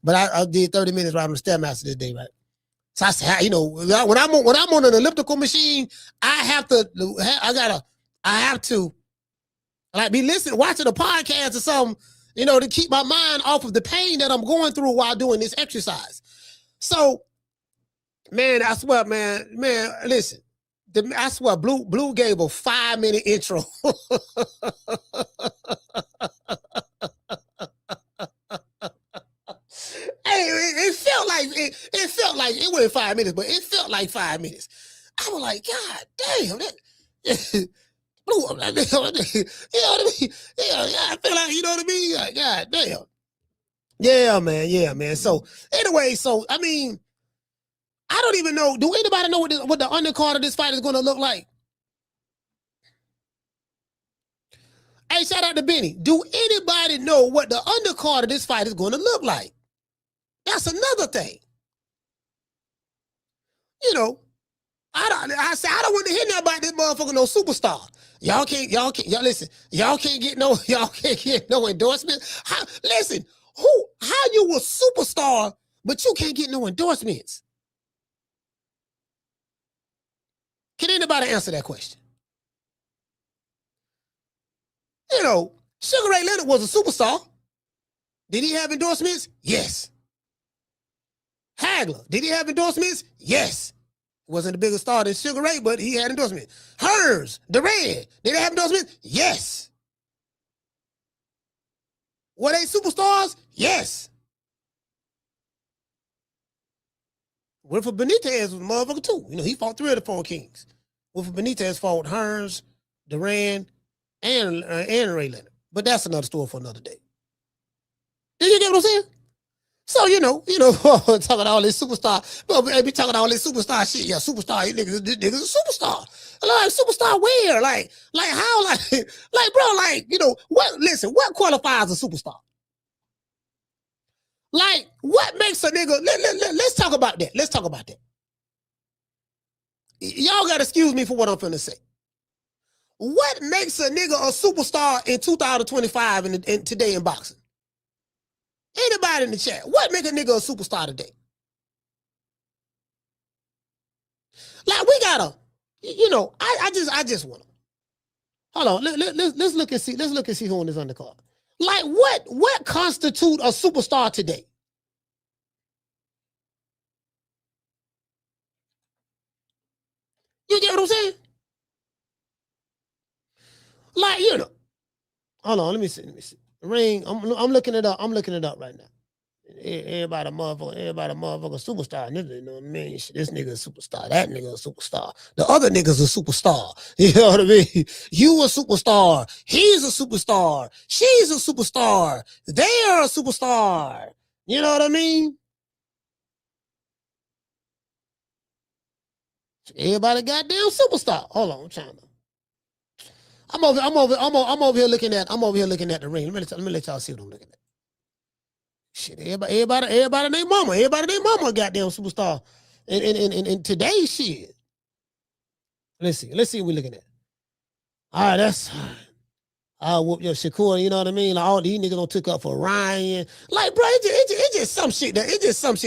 but I did 30 minutes right on the Stairmaster this day, right? So I said, when I'm on an elliptical machine, I have to like be watching a podcast or something, to keep my mind off of the pain that I'm going through while doing this exercise. So, man, I swear, man, listen. I swear, Blue gave a 5-minute intro. Hey, it felt like it went 5 minutes, but it felt like 5 minutes. I was like, God damn, that Blue. You know what I mean? Yeah, I feel like, you know what I mean? Like, God damn. Yeah, man. So anyway, I mean, I don't even know. Do anybody know what the undercard of this fight is going to look like? Hey, shout out to Benny. Do anybody know what the undercard of this fight is going to look like? That's another thing. I don't want to hear nothing about this motherfucker, no superstar. Y'all can't listen. Y'all can't get no endorsement. How you a superstar, but you can't get no endorsements? Can anybody answer that question? Sugar Ray Leonard was a superstar. Did he have endorsements? Yes. Hagler, did he have endorsements? Yes. Wasn't the bigger star than Sugar Ray, but he had endorsement. Hers, Duran, did they have endorsement? Yes. Were they superstars? Yes. Wilfred Benitez was a motherfucker too. You know, he fought 3 of the 4 kings. Wilfred Benitez fought Hearns, Duran, and Ray Leonard. But that's another story for another day. Did you get what I'm saying? So, you know, talking all this superstar, bro, be talking all this superstar shit. Yeah, superstar, this nigga's a superstar. Like, superstar where? Like how? Like, bro, like, you know, what qualifies a superstar? Like, what makes a nigga, let's talk about that. Let's talk about that. Y'all gotta excuse me for what I'm finna say. What makes a nigga a superstar in 2025 and today in boxing? Anybody in the chat, what make a nigga a superstar today? Like, we gotta, you know, I just wanna. Hold on, let's look and see who on this undercard. Like, what constitute a superstar today? You get what I'm saying? Like, you know. Hold on, let me see. Ring, I'm looking it up. I'm looking it up right now. Everybody a motherfucker superstar. You know what I mean? This nigga a superstar. That nigga a superstar. The other nigga's a superstar. You know what I mean? You a superstar. He's a superstar. She's a superstar. They are a superstar. You know what I mean? Everybody goddamn superstar. Hold on, I'm trying to. I'm over here looking at the ring. Let me let y'all see what I'm looking at. Shit, everybody named mama. Everybody named mama a goddamn superstar. And today's shit. Let's see what we're looking at. All right, that's I'll whoop your Shakur, you know what I mean? Like, all these niggas don't took up for Ryan. Like, bro, it's just some shit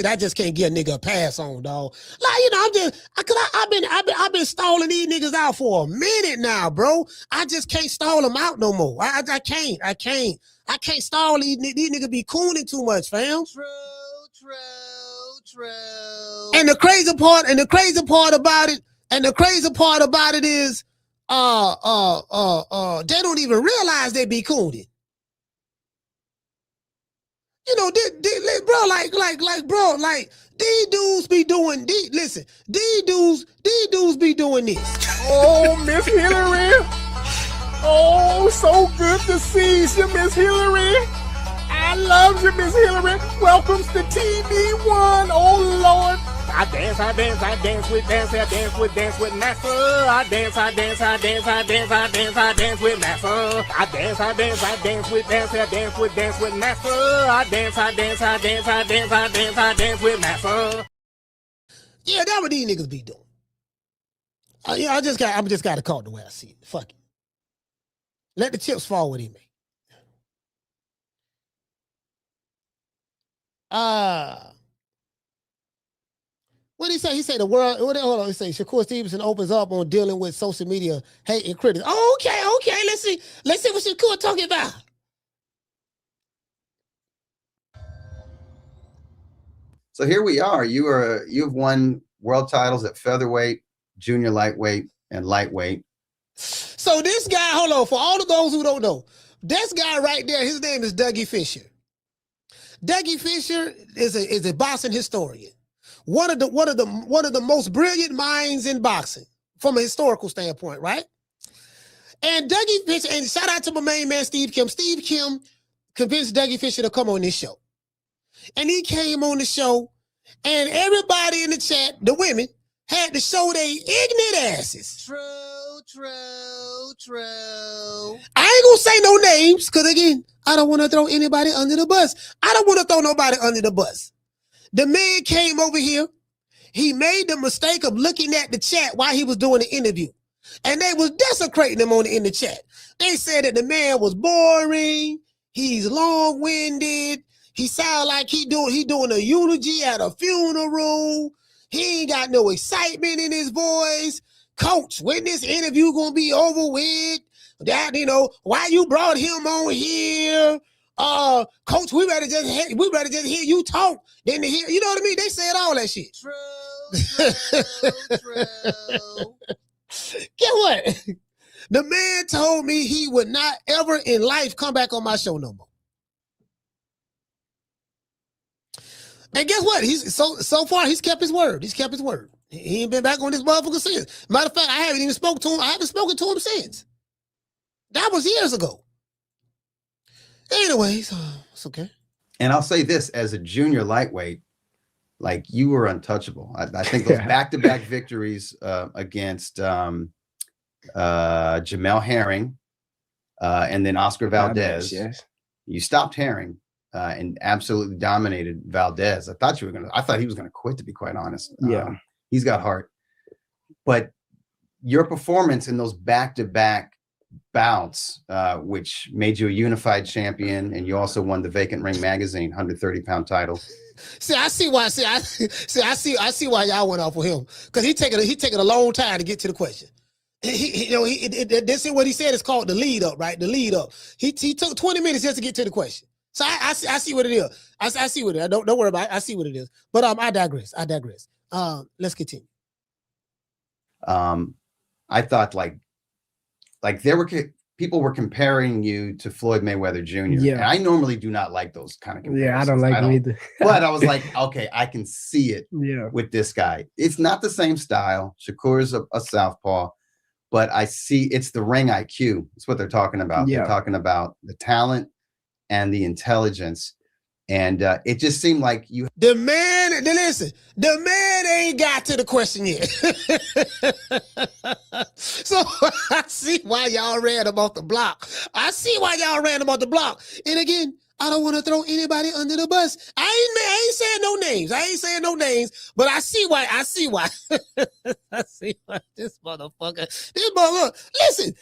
I just can't get a nigga a pass on, dog. Like, you know, I've been stalling these niggas out for a minute now, bro. I just can't stall them out no more. I can't stall these niggas be cooning too much, fam. True. And the crazy part about it is they don't even realize they be cooning. You know, bro, these dudes be doing these dudes be doing this. Oh, Miss Hillary. Oh, so good to see you, Miss Hillary. I love you, Miss Hillary. Welcome to TV1. Oh, Lord. I dance with NASA. I dance with NASA. I dance with NASA. I dance with NASA. I dance with NASA. I dance with NASA. Yeah, that's what these niggas be doing. Yeah, I just got to call it the way I see it. Fuck it. Let the chips fall where they may. What did he say? He said the world. Hold on. He said Shakur Stevenson opens up on dealing with social media hate and critics. Oh, okay. Let's see what Shakur talking about. So here we are. You've won world titles at featherweight, junior lightweight, and lightweight. So this guy, hold on, for all of those who don't know, this guy right there, his name is Dougie Fisher. Dougie Fisher is a boxing historian. One of the most brilliant minds in boxing from a historical standpoint, right? And Dougie Fisher, and shout out to my main man Steve Kim. Steve Kim convinced Dougie Fisher to come on this show. And he came on the show, and everybody in the chat, the women, had to show their ignorant asses. True. I ain't gonna say no names, because again, I don't want to throw anybody under the bus. I don't want to throw nobody under the bus. The man came over here. He made the mistake of looking at the chat while he was doing the interview. And they was desecrating him in the chat. They said that the man was boring. He's long-winded. He sound like he doing a eulogy at a funeral. He ain't got no excitement in his voice. Coach, when this interview gonna be over with? That, you know, why you brought him on here? Coach, we better just hear you talk than to hear, you know what I mean? They said all that shit. True. Get what? The man told me he would not ever in life come back on my show no more. And guess what? He's so far he's kept his word. He's kept his word. He ain't been back on this motherfucker since. Matter of fact, I haven't even spoken to him. I haven't spoken to him since. That was years ago. Anyways, it's okay. And I'll say this, as a junior lightweight, like, you were untouchable. I think those back-to-back victories against Jamel Herring and then Oscar Valdez. Yes. You stopped Herring and absolutely dominated Valdez. I thought he was gonna quit, to be quite honest. Yeah. He's got heart. But your performance in those back-to-back bouts, which made you a unified champion, and you also won the Vacant Ring Magazine 130-pound title. See, I see why y'all went off with him, because he taking a long time to get to the question. This is what he said. It's called the lead up, right? The lead up. He took 20 minutes just to get to the question. So I see what it is. I see what it is. Don't worry about it. I see what it is. But I digress. Let's continue. I thought like people were comparing you to Floyd Mayweather Jr. Yeah. And I normally do not like those kind of comparisons. Yeah, I don't like them either. But I was like, okay, I can see it with this guy. It's not the same style. Shakur's a southpaw, but I see it's the ring IQ. It's what they're talking about. Yeah. They're talking about the talent and the intelligence. And it just seemed like you. The man ain't got to the question yet. So I see why y'all ran him off the block. And again, I don't want to throw anybody under the bus. I ain't saying no names. But I see why. I see why this motherfucker. Listen,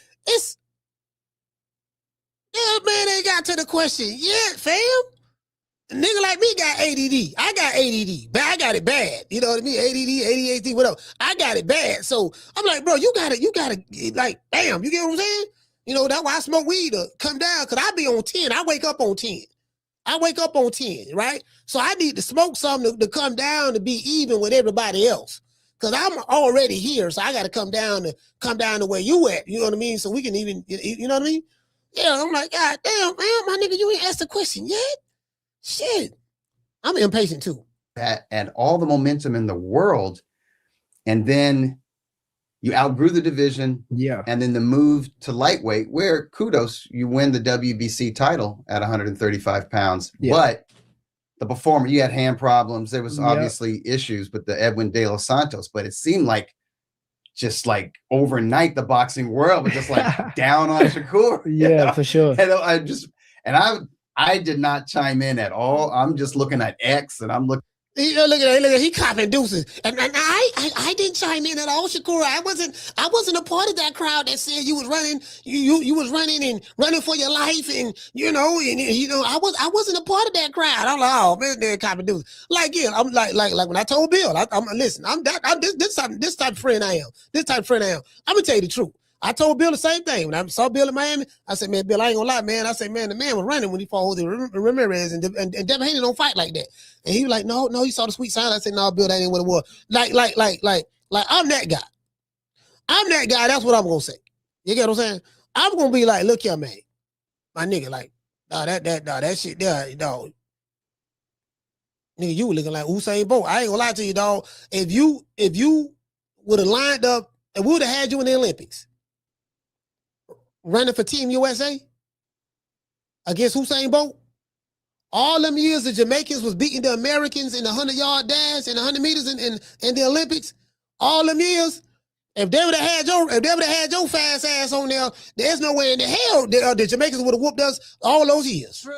that man ain't got to the question yet, fam. A nigga like me got ADD. I got ADD, but I got it bad. You know what I mean? ADD, ADHD, whatever. I got it bad. So I'm like, bro, you gotta, like, bam, you get what I'm saying? You know, that's why I smoke weed to come down, because I be on 10. I wake up on 10, right? So I need to smoke something to come down to be even with everybody else. Because I'm already here, so I got to come down to where you at. You know what I mean? So we can even, you know what I mean? Yeah, I'm like, God damn, man, my nigga, you ain't asked the question yet? Shit, I'm impatient too. At all the momentum in the world, and then you outgrew the division. Yeah. And then the move to lightweight, where kudos, you win the WBC title at 135 pounds. Yeah. But the performer, you had hand problems. There was obviously issues with the Edwin De Los Santos, but it seemed like just like overnight the boxing world was just like down on Shakur. Yeah, you know? For sure. And I did not chime in at all. I'm just looking at X, and I'm looking. Look at that. He copping deuces, and I didn't chime in at all, Shakur. I wasn't a part of that crowd that said you was running. You was running for your life, and I wasn't a part of that crowd. I'm like, oh man, they're copping deuces. Like, yeah, I'm like when I told Bill, I'm this type of friend I am. This type of friend I am. I'm gonna tell you the truth. I told Bill the same thing. When I saw Bill in Miami, I said, man, Bill, I ain't gonna lie, man. I said, man, the man was running when he fought Ramirez, and Devin Haney don't fight like that. And he was like, no, he saw the sweet sign. I said, no, Bill, that ain't what it was. Like, I'm that guy. That's what I'm gonna say. You get what I'm saying? I'm gonna be like, look here, man, my nigga, like, that shit there, dog. Nigga, you were looking like Usain Bolt. I ain't gonna lie to you, dog. If you would have lined up and we would have had you in the Olympics, running for Team USA against Usain Bolt, all them years the Jamaicans was beating the Americans in the 100-yard dash and 100 meters in the Olympics, all them years, if they would have had your fast ass on there, there's no way in the hell the Jamaicans would have whooped us all those years. True.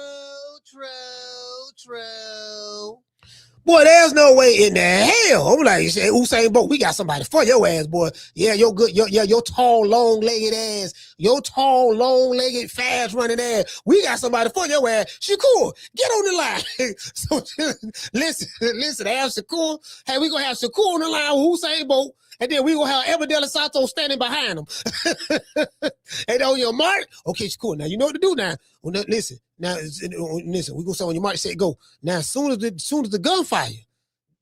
Boy, there's no way in the hell. I'm like, Usain Bolt, we got somebody for your ass, boy. Yeah, your tall, long-legged ass, your tall, long-legged, fast-running ass. We got somebody for your ass. Shakur, get on the line. So listen, have Shakur. Hey, we gonna have Shakur on the line with Usain Bolt, and then we gonna have Edwin De Los Santos standing behind him. And on your mark, okay, Shakur. Now you know what to do now. Well, now, listen, we gonna say on your mark, say go. Now, as soon as the gunfire,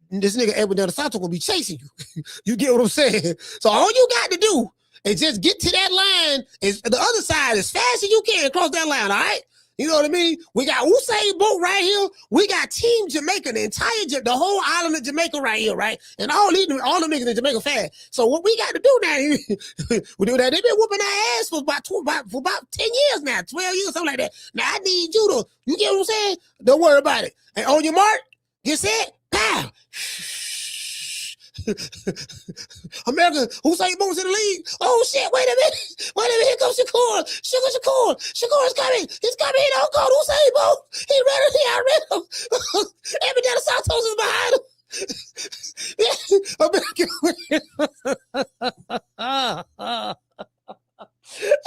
this nigga Edwin Del Santo gonna be chasing you. You get what I'm saying? So all you got to do is just get to that line, is the other side as fast as you can, cross that line, all right? You know what I mean? We got Usain Bolt right here. We got Team Jamaica, the whole island of Jamaica right here, right? And all the niggas in Jamaica fast. So what we got to do now, we do that. They've been whooping our ass for about 10 years now, 12 years, something like that. Now I need you to, you get what I'm saying? Don't worry about it. And on your mark, get set, pow. America, Usain Bolt's in the league. Oh shit, wait a minute. Here comes Shakur. Shakur is coming. He's coming. Don't go to Usain Bolt. He ran him. I ran him. Every day the Santos is behind him.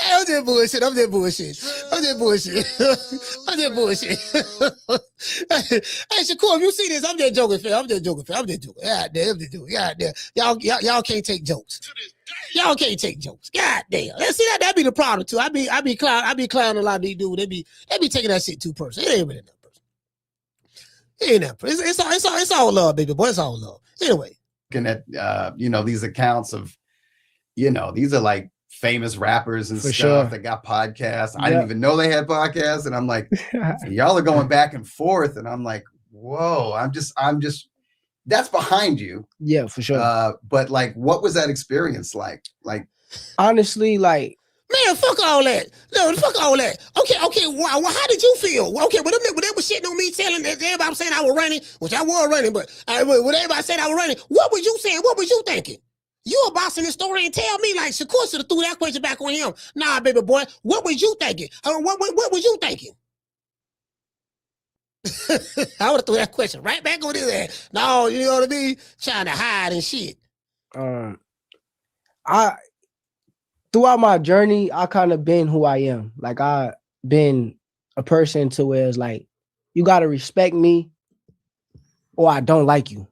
I'm just bullshit. Hey, Shakur, if you see this, I'm just joking, fam. I'm just joking. God damn, God damn. Y'all can't take jokes. Y'all can't take jokes. God damn. See that be the problem too. I be clowning a lot of these dudes. They be taking that shit too personal. It ain't really that personal. It ain't that personal. It's all love, baby boy. It's all love. Anyway. Looking at these accounts of, these are like famous rappers and For stuff sure. that got podcasts. I didn't even know they had podcasts, and I'm like, y'all are going back and forth, and I'm like, whoa, I'm just that's behind you. Yeah, for sure. But like, what was that experience like? Like, honestly, like, man, fuck all that. No, fuck all that. Okay. Well, how did you feel? Okay, when they were shitting on me, telling everybody saying I was running, which I was running, but when everybody said I was running, what was you saying? What was you thinking? You a boss in the story and tell me like Shakur should have threw that question back on him. Nah, baby boy, what was you thinking? What was you thinking? I would have threw that question right back on his head. No, you know what I mean? Trying to hide and shit. Throughout my journey, I kind of been who I am. Like, I been a person to where it's like, you got to respect me or I don't like you.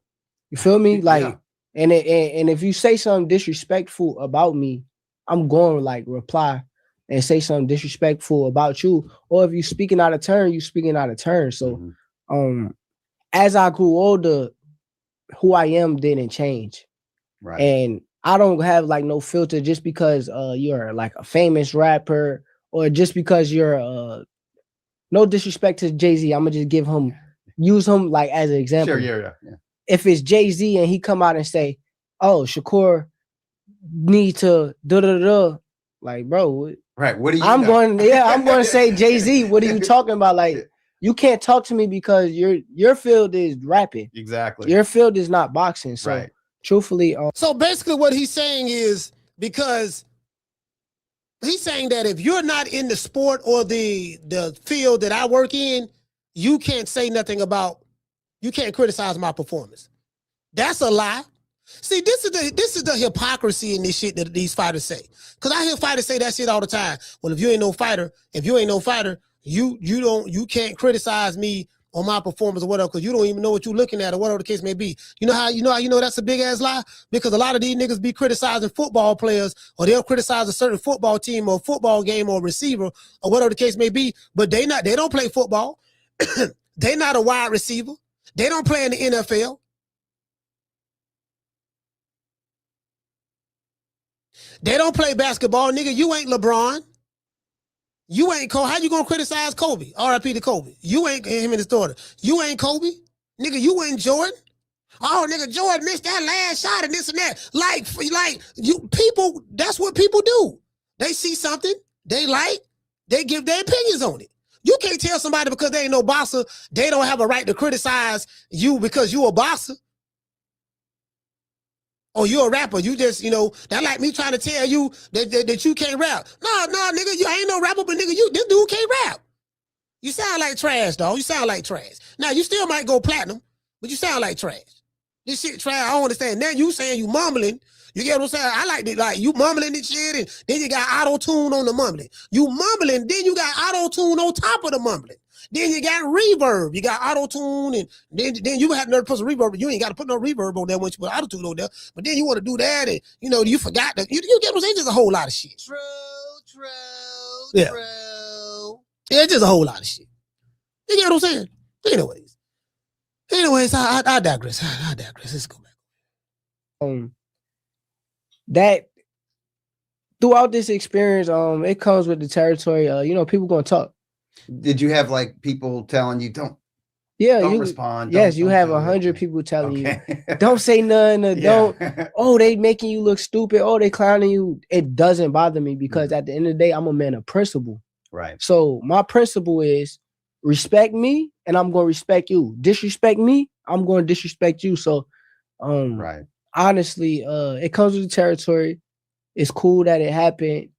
You feel me? Like, yeah. And if you say something disrespectful about me, I'm going to like reply and say something disrespectful about you. Or if you speaking out of turn, you speaking out of turn. So as I grew older, who I am didn't change. Right. And I don't have like no filter just because you're like a famous rapper or just because you're no disrespect to Jay-Z. I'm gonna just use him like as an example. Sure, yeah. If it's Jay-Z and he come out and say, oh, Shakur need to da-da-da, like, bro. Right, what do you I'm going to say, Jay-Z, what are you talking about? Like, you can't talk to me because your field is rapping. Exactly. Your field is not boxing. So right. Truthfully. So basically what he's saying is, because he's saying that if you're not in the sport or the field that I work in, you can't say nothing about, you can't criticize my performance. That's a lie. See, this is the hypocrisy in this shit that these fighters say. Because I hear fighters say that shit all the time. Well, if you ain't no fighter, you can't criticize me on my performance or whatever, because you don't even know what you're looking at or whatever the case may be. You know how that's a big ass lie? Because a lot of these niggas be criticizing football players, or they'll criticize a certain football team or a football game or receiver or whatever the case may be, but they don't play football. They not a wide receiver. They don't play in the NFL. They don't play basketball. Nigga, you ain't LeBron. You ain't Kobe. How you gonna criticize Kobe? R.I.P. to Kobe. You ain't him and his daughter. You ain't Kobe. Nigga, you ain't Jordan. Oh, nigga, Jordan missed that last shot and this and that. Like you people, that's what people do. They see something, they give their opinions on it. You can't tell somebody because they ain't no boxer, they don't have a right to criticize you because you a boxer. Or you're a rapper. You just, that like me trying to tell you that you can't rap. No, nigga, you ain't no rapper, but nigga, this dude can't rap. You sound like trash, dog. You sound like trash. Now, you still might go platinum, but you sound like trash. This shit trash, I don't understand. Now you saying you mumbling. You get what I'm saying? I like it, like you mumbling and shit, and then you got auto-tune on the mumbling. You mumbling, then you got auto-tune on top of the mumbling. Then you got reverb. You got auto-tune, and then you have to put some reverb, but you ain't got to put no reverb on there once you put auto-tune on there. But then you want to do that, and you forgot that. You get what I'm saying? It's just a whole lot of shit. True. Yeah, it's just a whole lot of shit. You get what I'm saying? Anyways, ahead. So I digress. I digress. Let's go back. That throughout this experience, it comes with the territory. People gonna talk. Did you have like people telling you don't respond? Yes, you have 100 people telling you don't say nothing. Don't. Oh, they making you look stupid. Oh, they clowning you. It doesn't bother me because at the end of the day, I'm a man of principle. Right. So my principle is respect me, and I'm gonna respect you. Disrespect me, I'm gonna disrespect you. So, right. Honestly, it comes with the territory. It's cool that it happened.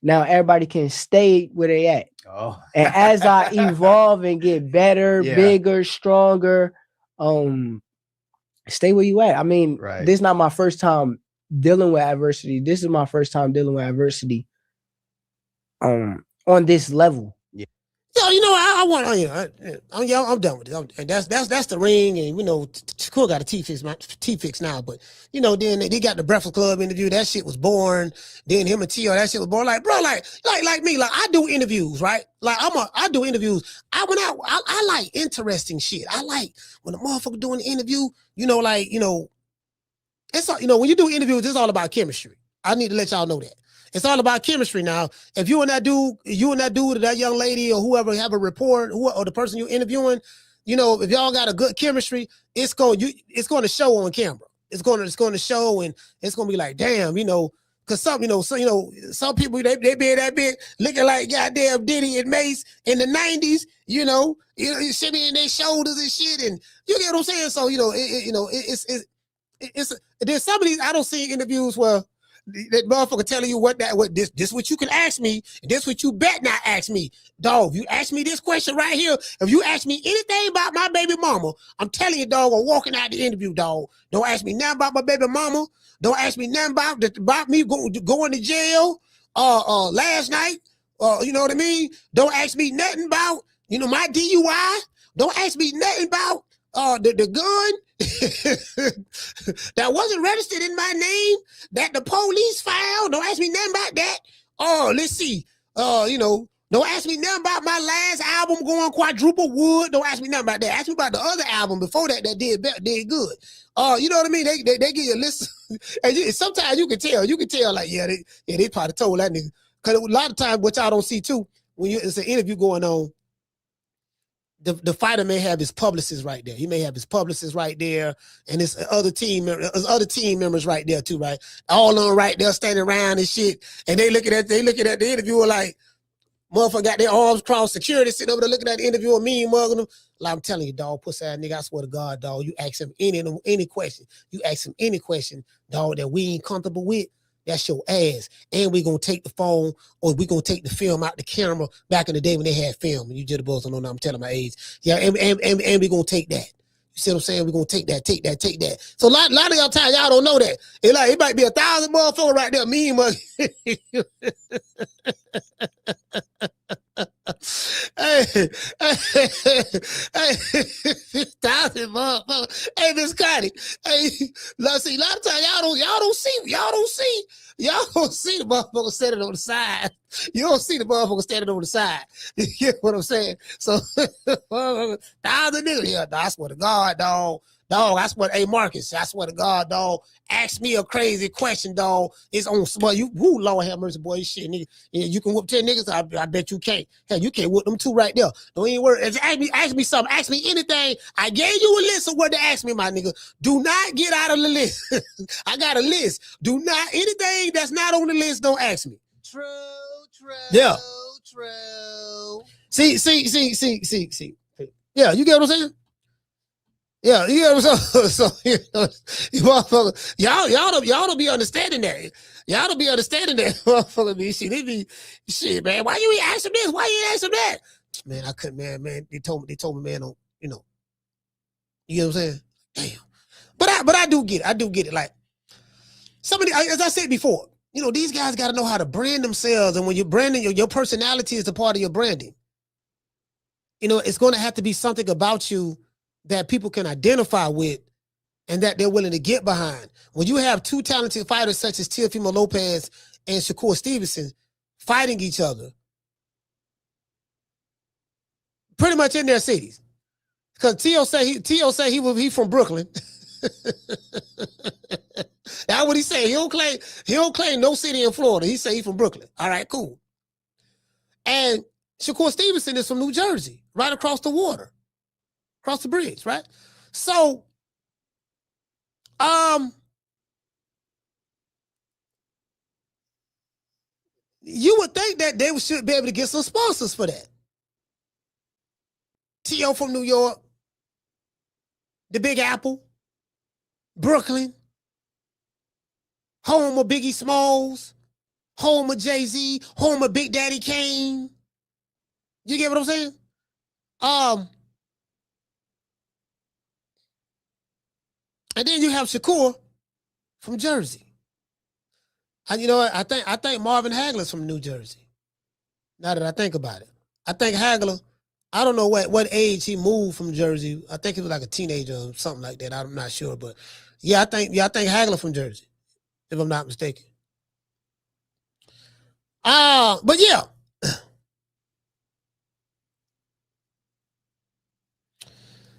Now everybody can stay where they at. Oh. And as I evolve and get better, bigger, stronger, stay where you at. I mean, this is not my first time dealing with adversity. This is my first time dealing with adversity on this level. Yo, I'm done with it. And that's the ring, and Shakur got a T fix now, but then they got the Breakfast Club interview. That shit was boring. Then him and Teo, that shit was boring. Like, bro, like me, like I do interviews, right? Like I do interviews. I like interesting shit. I like when a motherfucker doing the interview. It's all, when you do interviews, it's all about chemistry. I need to let y'all know that. It's all about chemistry now. If you and that dude, or that young lady, or whoever have a rapport, or the person you're interviewing, if y'all got a good chemistry, it's going to show on camera. It's going to show, and it's going to be like, damn, because some people they be that big, looking like goddamn Diddy and Mace in the 90s, shimmy in their shoulders and shit, and you get what I'm saying. So there's some of these I don't see interviews where that motherfucker telling you this what you can ask me, and this what you bet not ask me. Dog, you ask me this question right here. If you ask me anything about my baby mama, I'm telling you, dog, I'm walking out the interview, dog. Don't ask me nothing about my baby mama. Don't ask me nothing about me going to jail last night. You know what I mean? Don't ask me nothing about, my DUI. Don't ask me nothing about the gun that wasn't registered in my name that the police found. Don't ask me nothing about that. Oh, let's see. Don't ask me nothing about my last album going quadruple wood. Don't ask me nothing about that. Ask me about the other album before that did good. You know what I mean? They give you a list, and sometimes you can tell like they probably told that nigga, because a lot of times what y'all don't see too when it's an interview going on. The fighter may have his publicist right there. He may have his publicist right there, and his other team members right there too, right? All on right there standing around and shit. And they looking at the interviewer like, motherfucker got their arms crossed, security sitting over there looking at the interviewer, mean mugging them. Like, I'm telling you, dog, pussy ass nigga, I swear to God, dog, you ask him any question. You ask him any question, dog, that we ain't comfortable with. That's your ass. And we're going to take the phone, or we're going to take the film out the camera back in the day when they had film. And you jitterbugs don't know now, I'm telling my age. Yeah, and we're going to take that. You see what I'm saying? We're going to take that. So a lot of y'all times, y'all don't know that. It might be 1,000 motherfuckers right there, mean mug. Hey, 1,000 motherfuckers. Hey, Miss Connie. Hey, see, a lot of times y'all don't see the motherfucker standing on the side. You don't see the motherfucker standing on the side. You get what I'm saying? So 1,000 niggas. Yeah, I swear to God, dog. Dog, I swear, hey Marcus, I swear to God, dog. Ask me a crazy question, dog. It's on smart. Lord have mercy, boy. Shit, nigga. You can whoop 10 niggas. I bet you can't. Hell, you can't whoop them 2 right there. Don't even worry. Ask me something. Ask me anything. I gave you a list of what to ask me, my nigga. Do not get out of the list. I got a list. Do not, anything that's not on the list, don't ask me. True. Yeah. True. See. Yeah, you get what I'm saying? Yeah, you know what I'm saying? So y'all don't be understanding that. Y'all don't be understanding that. Motherfucker be shit, man. Why you ain't asking this? Why you ain't asking that? Man, I couldn't, man. They told me, man, you know what I'm saying? Damn. But I do get it. Like somebody, as I said before, these guys got to know how to brand themselves, and when you're branding, your personality is a part of your branding. It's going to have to be something about you that people can identify with and that they're willing to get behind. When you have 2 talented fighters such as Teofimo Lopez and Shakur Stevenson fighting each other, pretty much in their cities, Because Teo say he from Brooklyn. That's what he said. He don't claim no city in Florida. He say he from Brooklyn. All right, cool. And Shakur Stevenson is from New Jersey, right across the water, across the bridge, right? So, you would think that they should be able to get some sponsors for that. Teo from New York, the Big Apple, Brooklyn, home of Biggie Smalls, home of Jay-Z, home of Big Daddy Kane. You get what I'm saying? And then you have Shakur from Jersey. And you know what? I think Marvin Hagler's from New Jersey. Now that I think about it. I think Hagler, I don't know what age he moved from Jersey. I think he was like a teenager or something like that. I'm not sure. But I think Hagler from Jersey, if I'm not mistaken. But yeah.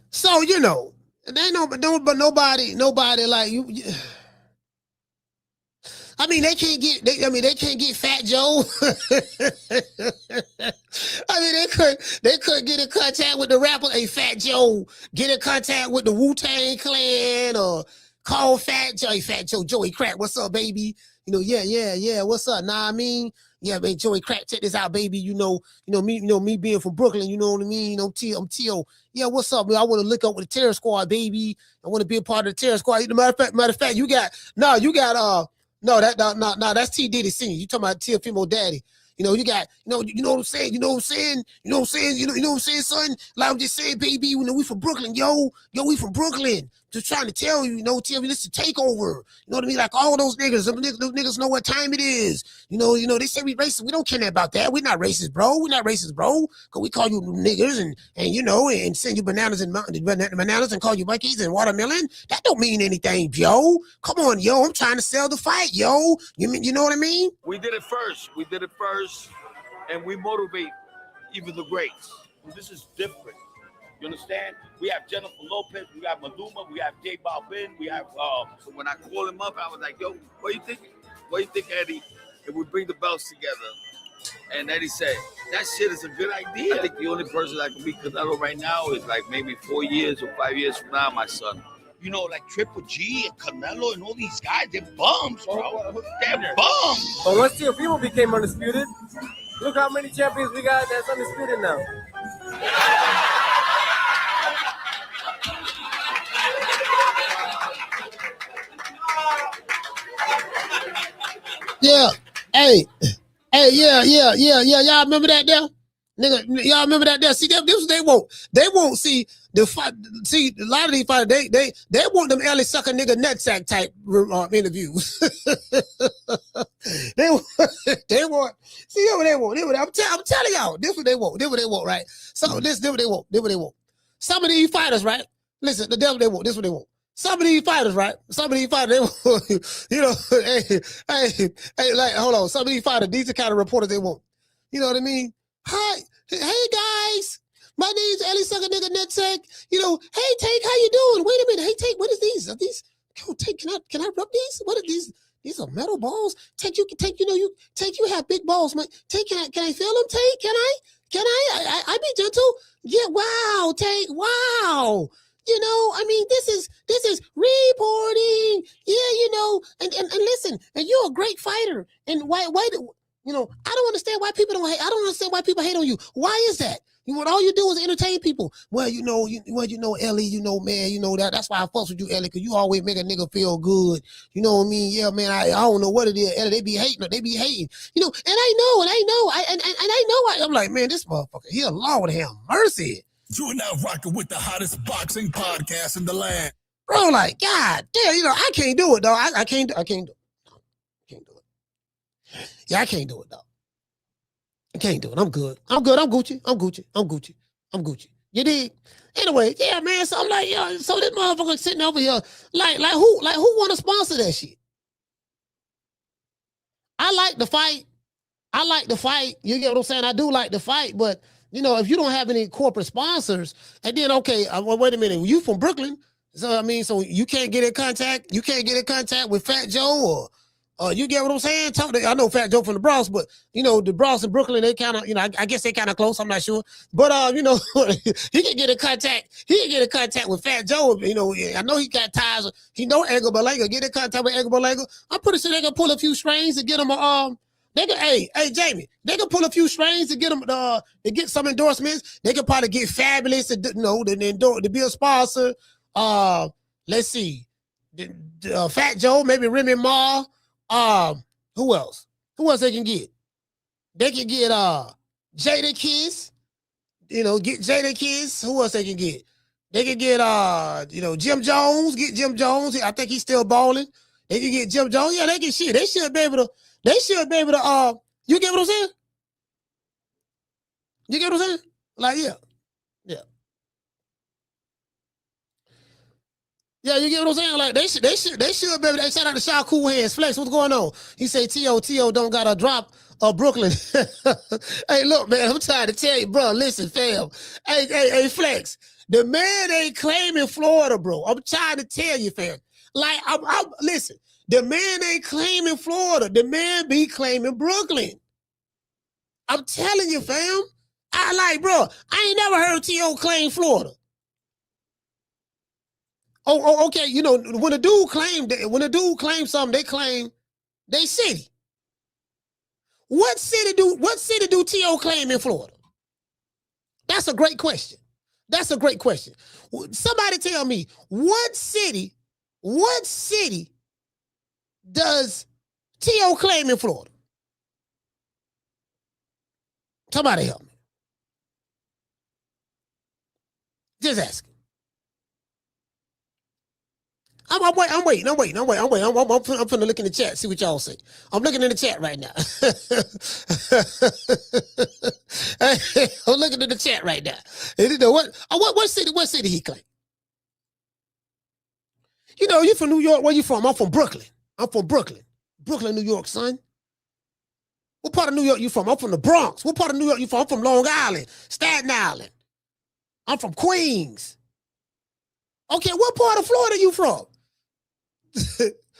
So, you know, they know, but nobody like you. I mean, they can't get Fat Joe. I mean, they couldn't get in contact with the rapper. Hey, Fat Joe, get in contact with the Wu-Tang Clan or call Fat Joe. Hey, Fat Joe, Joey Crack, what's up, baby? You know, yeah, what's up? Nah, I mean, yeah, man, Joey Crack, check this out, baby. You know me being from Brooklyn. You know what I mean? You know, I'm Teo. Yeah, what's up, man? I want to link up with the Terror Squad, baby. I want to be a part of the Terror Squad. Matter of fact, that's T Diddy Sr. You talking about Teofimo Daddy. You know, you know what I'm saying? You know what I'm saying, son? Like I'm just saying, baby, you know, we from Brooklyn, yo, we from Brooklyn. Just trying to tell you, tell me this is a takeover. You know what I mean? Like all those niggas, those niggas know what time it is. You know, they say we racist. We don't care about that. We're not racist, bro. We're not racist, bro. Cause we call you niggas and send you bananas and call you monkeys and watermelon. That don't mean anything, yo. Come on, yo. I'm trying to sell the fight, yo. You know what I mean? We did it first, and we motivate even the greats. This is different. You understand? We have Jennifer Lopez, we have Maluma, we have J Balvin, we have. So when I called him up, I was like, "Yo, what do you think? What do you think, Eddie? If we bring the belts together?" And Eddie said, "That shit is a good idea." I think the only person that can be Canelo right now is like maybe 4 years or 5 years from now, my son. You know, like Triple G and Canelo and all these guys, they're bums, bro. They're bums. But once Teofimo became undisputed, look how many champions we got that's undisputed now. Yeah. Hey, yeah. Y'all remember that there? Nigga, y'all remember that there? See, this what they want. They won't see the fight. See, a lot of these fighters, they want them Ellie sucker nigga nutsack type interviews. they want. See, what they want. I'm telling y'all, this what they want. This what they want, right? So this what they want. This what they want. Some of these fighters, right? Listen, the devil they want. This what they want. Some of these fighters, right? Some of these fighters, they want, hey, like, hold on. Some of these fighters, these are the kind of reporters they want. You know what I mean? Hi, hey guys, my name's Ellie Sucker Nigga Nutsack. Hey Tank, how you doing? Wait a minute, hey Tank, what is these? Are these? Oh, Tank, can I rub these? What are these? These are metal balls. Tank, you have big balls, man. Tank, can I feel them? Tank, can I be gentle? Yeah, wow, Tank, wow. I mean, this is reporting. Yeah, and listen, and you're a great fighter. And why I don't understand why people don't hate. I don't understand why people hate on you. Why is that? All you do is entertain people. Well, Ellie, man, that's why I fuss with you, Ellie, because you always make a nigga feel good. You know what I mean? Yeah, man, I don't know what it is, Ellie. They be hating. And I know. I'm like, man, this motherfucker, he a Lord have mercy. You are now rocking with the hottest boxing podcast in the land. Bro, like, God damn, I can't do it, dog. I can't do it. Yeah, I can't do it, dog. I can't do it. I'm good. I'm Gucci. You dig? Anyway, yeah, man. So I'm like, so this motherfucker sitting over here, like who want to sponsor that shit? I like the fight. You get what I'm saying? I do like the fight, but you know, if you don't have any corporate sponsors, and then okay, well, wait a minute, you from Brooklyn, so I mean, so you can't get in contact. You can't get in contact with Fat Joe, or you get what I'm saying? I know Fat Joe from the Bronx, but you know the Bronx and Brooklyn, they kind of, you know, I guess they kind of close. I'm not sure, but you know, he can get in contact. He can get in contact with Fat Joe. You know, I know he got ties. He know Edgar Berlanga. Get in contact with Edgar Berlanga. I'm pretty sure they can pull a few strings to get him a They can, hey, Jamie, they can pull a few strings to get them to get some endorsements. They can probably get Fabulous to to be a sponsor. Let's see, Fat Joe, maybe Remy Ma. Who else? Who else they can get? They can get Jada Kiss. You know, get Jada Kiss. Who else they can get? They can get Jim Jones. Get Jim Jones. I think he's still balling. They can get Jim Jones. Yeah, they can shit. They should be able to. They should be able to, you get what I'm saying? You get what I'm saying? Like, yeah. Yeah, you get what I'm saying? Like, they should be able to, shout out to Shakur Hands Flex. What's going on? He say, Teo don't got a drop of Brooklyn. Hey, look, man, I'm trying to tell you, bro, listen, fam. Hey, Flex, the man ain't claiming Florida, bro. I'm trying to tell you, fam. Like, listen. The man ain't claiming Florida. The man be claiming Brooklyn. I'm telling you, fam. Bro, I ain't never heard Teo claim Florida. Oh, okay. You know, when a dude claims something, they claim they city. What city do Teo claim in Florida? That's a great question. Somebody tell me, what city does Teo claim in Florida? Somebody help me. Just asking. I'm waiting. I'm finna look in the chat, see what y'all say. I'm looking in the chat right now. I'm looking in the chat right now. And you know what city he claim? You know, you from New York. Where you from? I'm from Brooklyn. Brooklyn, New York, son. What part of New York you from? I'm from the Bronx. What part of New York you from? I'm from Long Island, Staten Island. I'm from Queens. Okay, what part of Florida you from?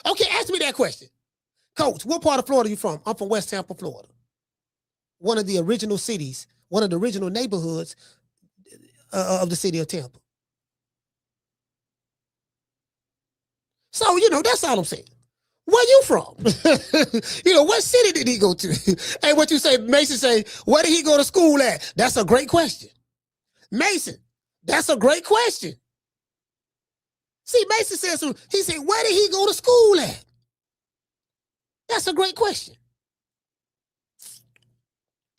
Okay, ask me that question. Coach, what part of Florida you from? I'm from West Tampa, Florida. One of the original cities, one of the original neighborhoods of the city of Tampa. So, you know, that's all I'm saying. Where you from? You know, what city did he go to? Hey, what you say, Mason say, where did he go to school at? That's a great question. Mason, that's a great question. See, Mason said something. He said, where did he go to school at? That's a great question.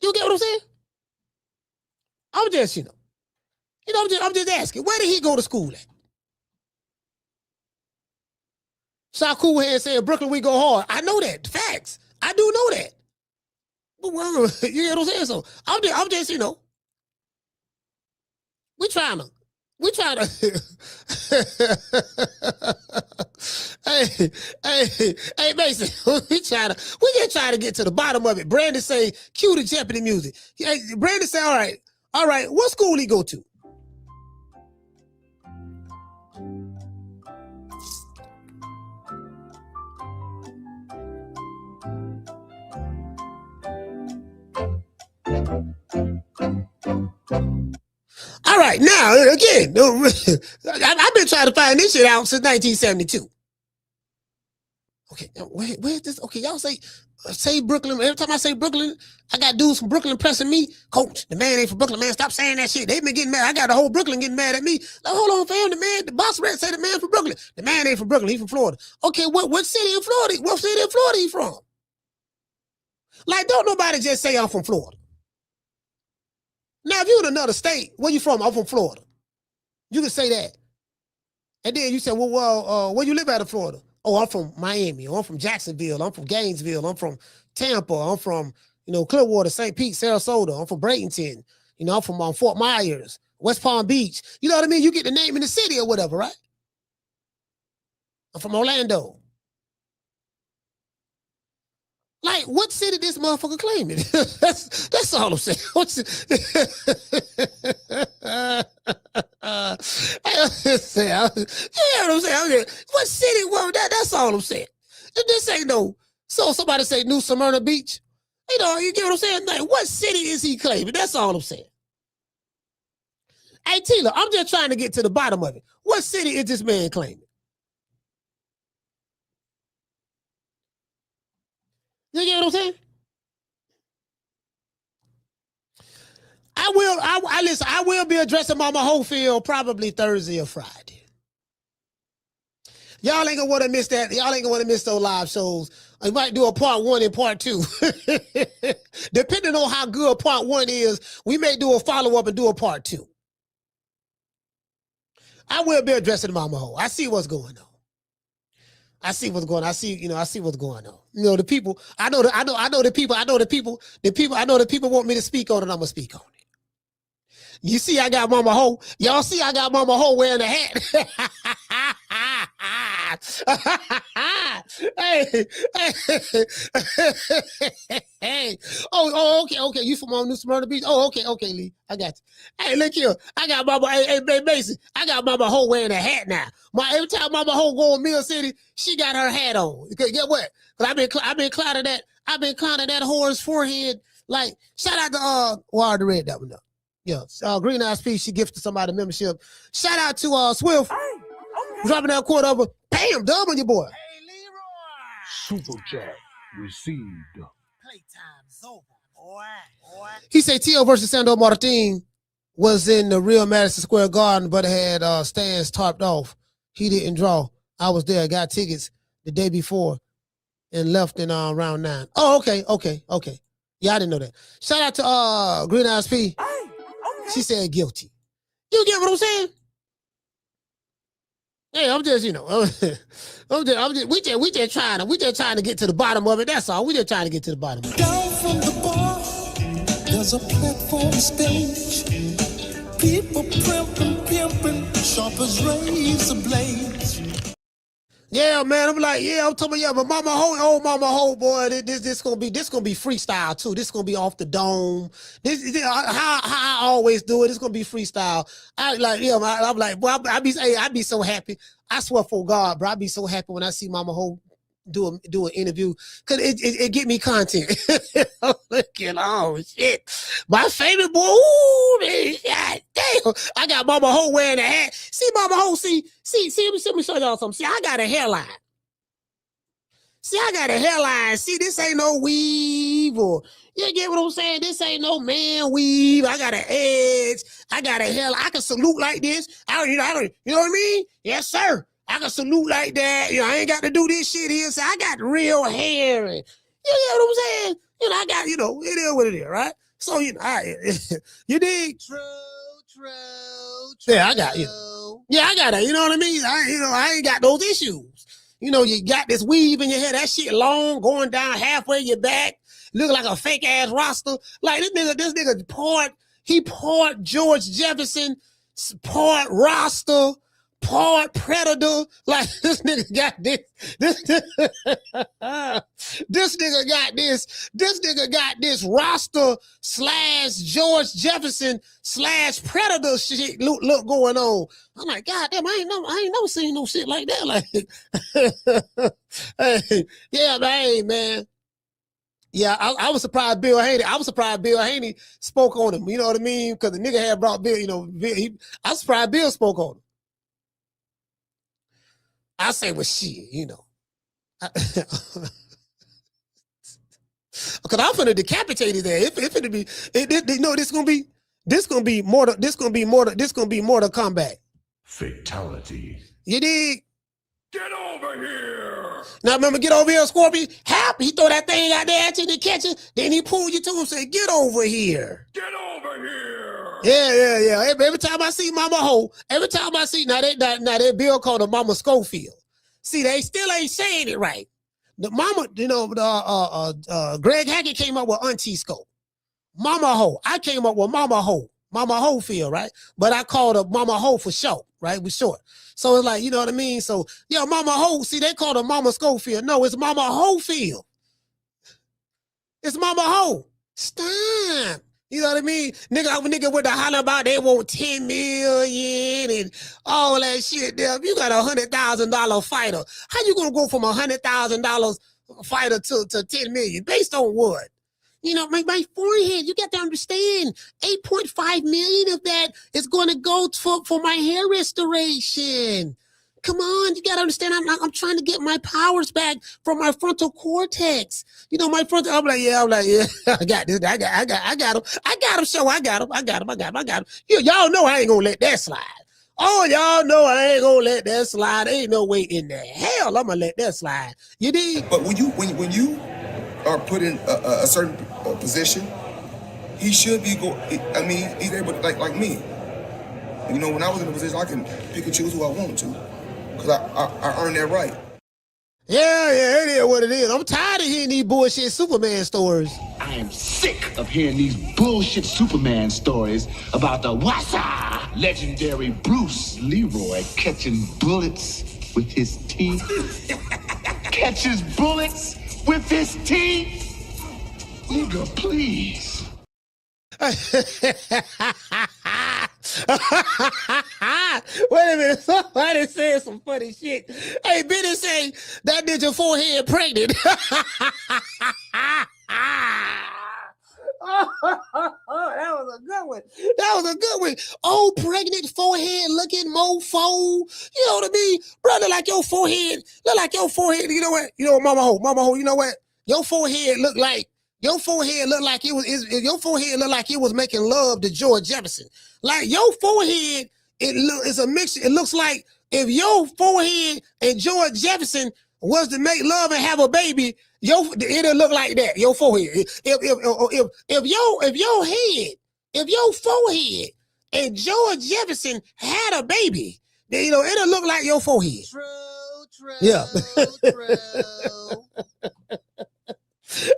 You get what I'm saying? I'm just, I'm just asking, where did he go to school at? Shakur had said, Brooklyn, we go hard. I know that. Facts. I do know that. But well, you know what I'm saying? So I'm just, we trying to hey, Mason, we just trying to get to the bottom of it. Brandon say, cue the Jeopardy music. Hey, Brandon say, all right, what school he go to? All right, now, again, I've been trying to find this shit out since 1972. Okay, where's this? Okay, y'all say Brooklyn. Every time I say Brooklyn, I got dudes from Brooklyn pressing me. Coach, the man ain't from Brooklyn, man. Stop saying that shit. They've been getting mad. I got the whole Brooklyn getting mad at me. Like, hold on, fam. The boss rat say the man from Brooklyn. The man ain't from Brooklyn. He from Florida. Okay, what city in Florida? What city in Florida he from? Like, don't nobody just say I'm from Florida. Now, if you're in another state, where you from? I'm from Florida. You can say that. And then you say, well, where you live out of Florida? Oh, I'm from Miami. Or I'm from Jacksonville. I'm from Gainesville. I'm from Tampa. I'm from, Clearwater, St. Pete, Sarasota. I'm from Bradenton. I'm from Fort Myers, West Palm Beach. You know what I mean? You get the name in the city or whatever, right? I'm from Orlando. Like, what city this motherfucker claiming? that's all I'm saying. What's it? You know what I'm saying? What city? Well, that's all I'm saying. This ain't no. So somebody say New Smyrna Beach. You know, you get what I'm saying? Like, what city is he claiming? That's all I'm saying. Hey, Tila, I'm just trying to get to the bottom of it. What city is this man claiming? You get what I'm saying? I will be addressing Mama Hofield probably Thursday or Friday. Y'all ain't gonna want to miss that. Y'all ain't gonna want to miss those live shows. I might do a part 1 and part 2. Depending on how good part 1 is, we may do a follow-up and do a part 2. I will be addressing Mama Ho. I see what's going on. I see what's going on. I see what's going on. You know, the people, I know the people want me to speak on it, I'm gonna speak on it. You see, I got Mama Ho. Y'all see, I got Mama Ho wearing a hat. Hey. Okay. You from New Smyrna Beach? Oh, okay, Lee. I got you. Hey, look here. I got Mama. Hey, Mason. I got Mama Ho wearing a hat now. Every time Mama Ho go in Mill City, she got her hat on. Get what? Cause I've been clowning that. I've been clowning that whore's forehead. Like, shout out to I read that one up. Yeah, Green Eyes Peace, she gifted somebody a membership. Shout out to Swift. Dropping that quote over. Bam, dub on your boy. Hey, Leroy. Super chat received. Playtime's over, boy. He said Teo versus Sandro Martin was in the real Madison Square Garden, but had stands tarped off. He didn't draw. I was there, got tickets the day before and left in round 9. Oh, okay. Yeah, I didn't know that. Shout out to Green Eyes P. She said guilty. You get what I'm saying? Hey, I'm just, we just trying to get to the bottom of it. That's all. We just trying to get to the bottom of it. Down from the bar, there's a platform stage. People pimping, sharp as razor blades. Yeah, man. I'm talking about, but Mama Ho, boy, this gonna be freestyle too. This gonna be off the dome. This how I always do it. It's gonna be freestyle. I'm like, boy, I be so happy. I swear for God, bro, I be so happy when I see Mama Ho do an interview, cause it get me content. Look at shit. My favorite boy. Ooh, man, God damn. I got Mama Ho wearing a hat. See, Mama Ho, see, let me show y'all something. See, I got a hairline. See, this ain't no weave or you get what I'm saying? This ain't no man weave. I got an edge. I got a hairline. I can salute like this. You know what I mean? Yes, sir. I can salute like that. I ain't got to do this shit here. So I got real hair. And, you know what I'm saying? I got, it is what it is, right? So, you dig? True. Yeah, I got you. Yeah, I got it. You know what I mean? I ain't got those issues. You got this weave in your hair. That shit long, going down halfway your back. Looking like a fake ass roster. Like this nigga poured George Jefferson, poured roster, part predator. Like this nigga got this. This nigga got this roster / George Jefferson / predator shit look going on. I'm like, God damn, I ain't never seen no shit like that. Like, hey, yeah, man. Yeah, I was surprised Bill Haney spoke on him. You know what I mean? Because the nigga had brought Bill. I was surprised Bill spoke on him. I say, well, shit, because I'm finna decapitate his ass. This gonna be Mortal Kombat. Fatality. You dig? Get over here. Now remember, get over here, Scorpion. He throw that thing out there at you to catch it. Then he pull you to him and say, get over here. Get over here. Yeah. Every time I see Mama Ho, now that Bill called her Mama Schofield. See, they still ain't saying it right. The mama, Greg Hackett came up with Auntie Scope. Mama Ho. I came up with Mama Ho. Mama Hofield, right? But I called her Mama Ho for short, right? We short. So it's like, you know what I mean? So, Mama Ho, see, they called her Mama Schofield. No, it's Mama Hofield. It's Mama Ho. Stop. You know what I mean? Nigga with the holler about they want 10 million and all that shit there. If you got $100,000 fighter, how you gonna go from $100,000 fighter to 10 million? Based on what? You know, my forehead, you got to understand, 8.5 million of that is going to go for my hair restoration. Come on, you got to understand, I'm trying to get my powers back from my frontal cortex. You know, my frontal, I'm like, yeah, I got this, I got him, so I got him. Y'all know I ain't going to let that slide. Oh, y'all know I ain't going to let that slide. Ain't no way in the hell I'm going to let that slide. You dig? But when you are put in a certain position, he should be he's able to, like me. You know, when I was in a position, I can pick and choose who I want to, because I earned that right. Yeah, it is what it is. I'm tired of hearing these bullshit Superman stories. I am sick of hearing these bullshit Superman stories about the Wassa legendary Bruce Leroy catching bullets with his teeth. Catches bullets with his teeth? Nigga, please. Wait a minute, somebody said some funny shit. Hey, Benny say that did your forehead pregnant. That was a good one. Oh, pregnant forehead looking mofo. You know what I mean? Brother, like your forehead, you know what? You know what, Mama Ho, you know what? Your forehead look like it was making love to George Jefferson. Like your forehead, it's a mixture. It looks like if your forehead and George Jefferson was to make love and have a baby, it'll look like that. Your forehead. If your forehead and George Jefferson had a baby, then it'll look like your forehead. True. Yeah.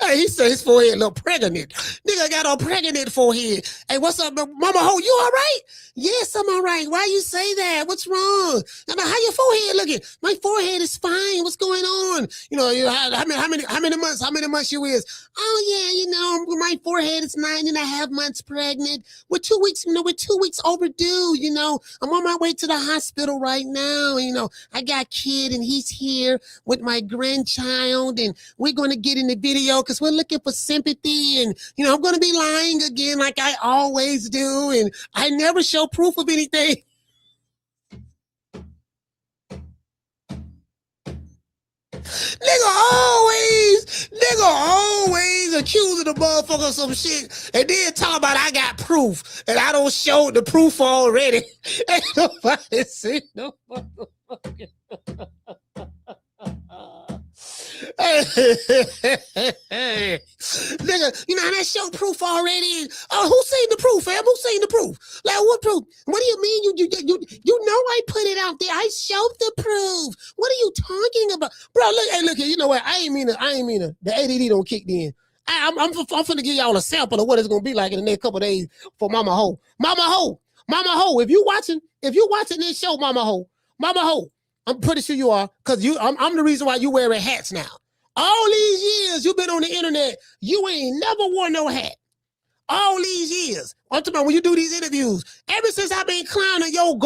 Hey, he said his forehead look pregnant. Nigga got a pregnant forehead. Hey, what's up, Mama Ho? You all right? Yes, I'm all right. Why you say that? What's wrong? How your forehead looking? My forehead is fine. What's going on? How many months you is? Oh yeah, my forehead is 9.5 months pregnant. We're 2 weeks, we're 2 weeks overdue. I'm on my way to the hospital right now. I got kid and he's here with my grandchild, and we're gonna get in the video because we're looking for sympathy, and I'm gonna be lying again like I always do, and I never show proof of anything. Nigga always accusing the motherfucker of some shit and then talk about I got proof and I don't show the proof already. Ain't nobody seen no motherfucker. Hey, nigga, I show proof already. Oh, who seen the proof, fam? Who seen the proof? Like, what proof? What do you mean? You know I put it out there. I showed the proof. What are you talking about, bro? Look here. You know what? I ain't mean to. The ADD don't kick in. I'm finna give y'all a sample of what it's gonna be like in the next couple of days for Mama Ho. Mama Ho. If you watching this show, Mama Ho. I'm pretty sure you are, because I'm the reason why you wearing hats now. All these years you've been on the internet, you ain't never wore no hat. All these years. I'm talking about when you do these interviews. Ever since I've been clowning your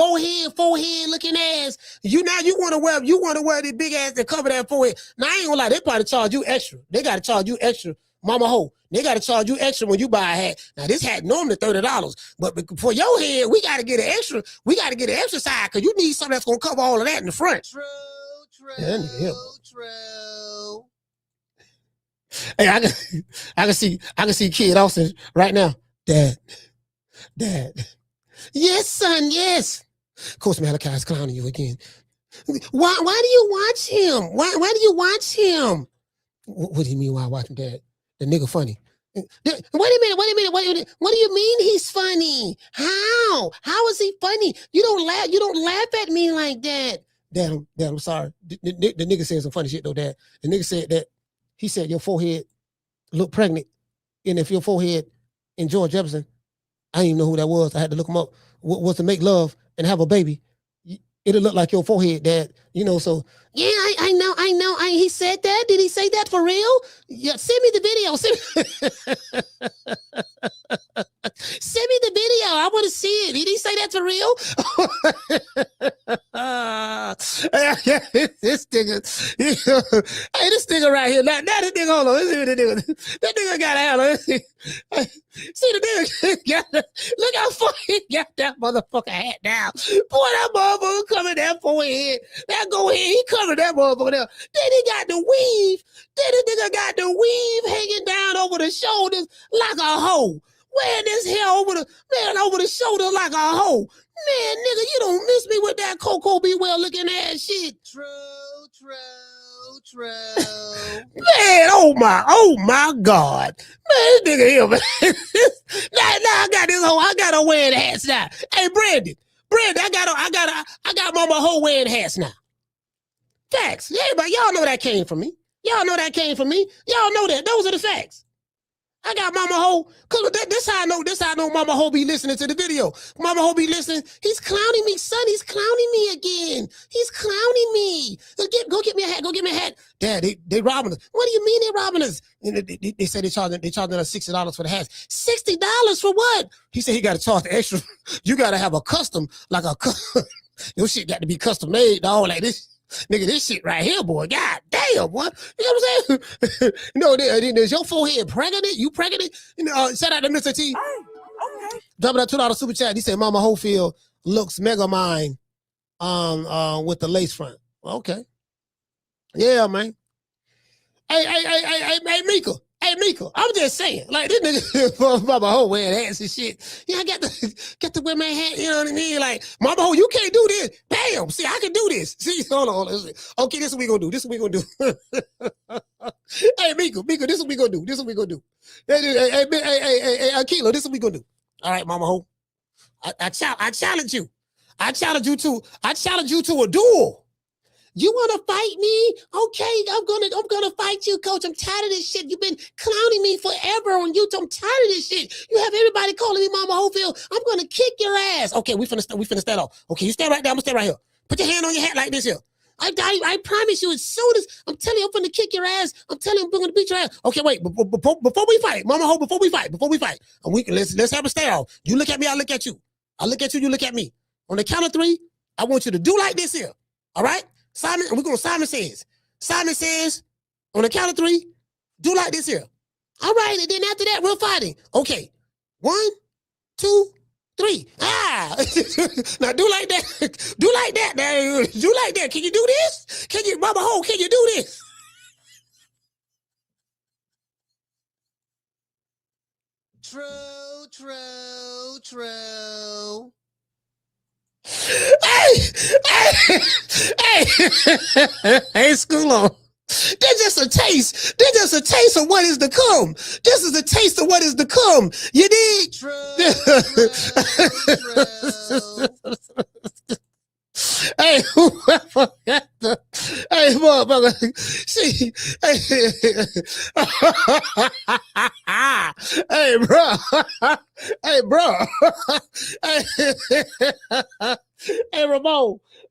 forehead looking ass, you want to wear this big ass to cover that forehead. Now I ain't gonna lie, they probably charge you extra. They gotta charge you extra, Mama Ho. They gotta charge you extra when you buy a hat. Now this hat normally $30, but for your head, we gotta get an extra. We gotta get an extra side because you need something that's gonna cover all of that in the front. True. Hey, I can see Kid Austin right now. Dad. Yes, son, yes. Coach Malachi's clowning you again. Why do you watch him? Why do you watch him? What do you mean why I watch him, Dad? The nigga funny. Wait a minute. What do you mean he's funny? How is he funny? You don't laugh at me like that. Dad, I'm sorry. The nigga said some funny shit though, Dad. The nigga said that he said your forehead looked pregnant. And if your forehead and George Jefferson, I didn't even know who that was. I had to look him up. Was to make love and have a baby. It'll look like your forehead, Dad. You know, so yeah, I know. He said that. Did he say that for real? Yeah, send me the video. Send me the video. I want to see it. Did he say that for real? This nigga, hey, this nigga right here. Now this nigga, hold on. That nigga got a handle. See the nigga, look how far he got that motherfucker hat down. Boy, that motherfucker covered that forehead. That go ahead, he covered that motherfucker there. Then he got the weave. Then the nigga got the weave hanging down over the shoulders like a hoe. Wearing this hair over the shoulder like a hoe. Man, nigga, you don't miss me with that Coco Be Well looking ass shit. True. Man, oh my God. Man, this nigga here, man. now I got this hoe. I got her wearing hats now. Hey, Brandon, I got Mama Ho wearing hats now. Facts. Everybody, y'all know that came from me. Y'all know that. Those are the facts. I got Mama Ho, cause this how I know Mama Ho be listening to the video. Mama Ho be listening. He's clowning me, son. He's clowning me again. He's clowning me. Go get me a hat. Go get me a hat. Dad, they robbing us. What do you mean they robbing us? And they said they charging us $60 for the hats. $60 for what? He said he got to charge the extra. You got to have a custom, like a your shit got to be custom made, dog, like this. Nigga, this shit right here, boy. God damn, boy. You know what I'm saying? No, is your forehead pregnant? You pregnant? You know, shout out to Mr. T. Okay. Dropping that $2 super chat. He said Mama Hofield looks mega mine with the lace front. Okay. Yeah, man. Hey, Mika. Hey, Mika, I'm just saying, like, this nigga, Mama Ho wearing hats and shit. Yeah, I got to wear my hat, you know what I mean? Like, Mama Ho, you can't do this. Bam, see, I can do this. See, hold on. Okay, this is what we gonna do. Hey, Mika, this is what we gonna do. Hey, Akilo, this is what we gonna do. All right, Mama Ho, I challenge you. I challenge you to a duel. You want to fight me? Okay, I'm gonna fight you, coach. I'm tired of this shit. You've been clowning me forever on YouTube. I'm tired of this shit. You have everybody calling me Mama Hofield. I'm gonna kick your ass. Okay, we finna stand off. Okay, you stand right there. I'm gonna stand right here. Put your hand on your hat like this here. I promise you, as soon as I'm telling you, I'm gonna kick your ass. I'm telling you, I'm gonna beat your ass. Okay, wait. Before we fight, Mama Ho. Before we fight, and let's have a stand off. You look at me. I look at you. I look at you. You look at me. On the count of 3, I want you to do like this here. All right. Simon, we're going to Simon says, on the count of 3, do like this here. All right, and then after that, we're fighting. Okay, 1, 2, 3. Ah! Now do like that. Do like that. Now, do like that. Can you do this? Can you, Mama Ho, can you do this? True. Hey, Schoolo. They're just a taste. Of what is to come. This is a taste of what is to come. You dig? True. Hey, whoever got the, hey, motherfucker, see, hey, bro,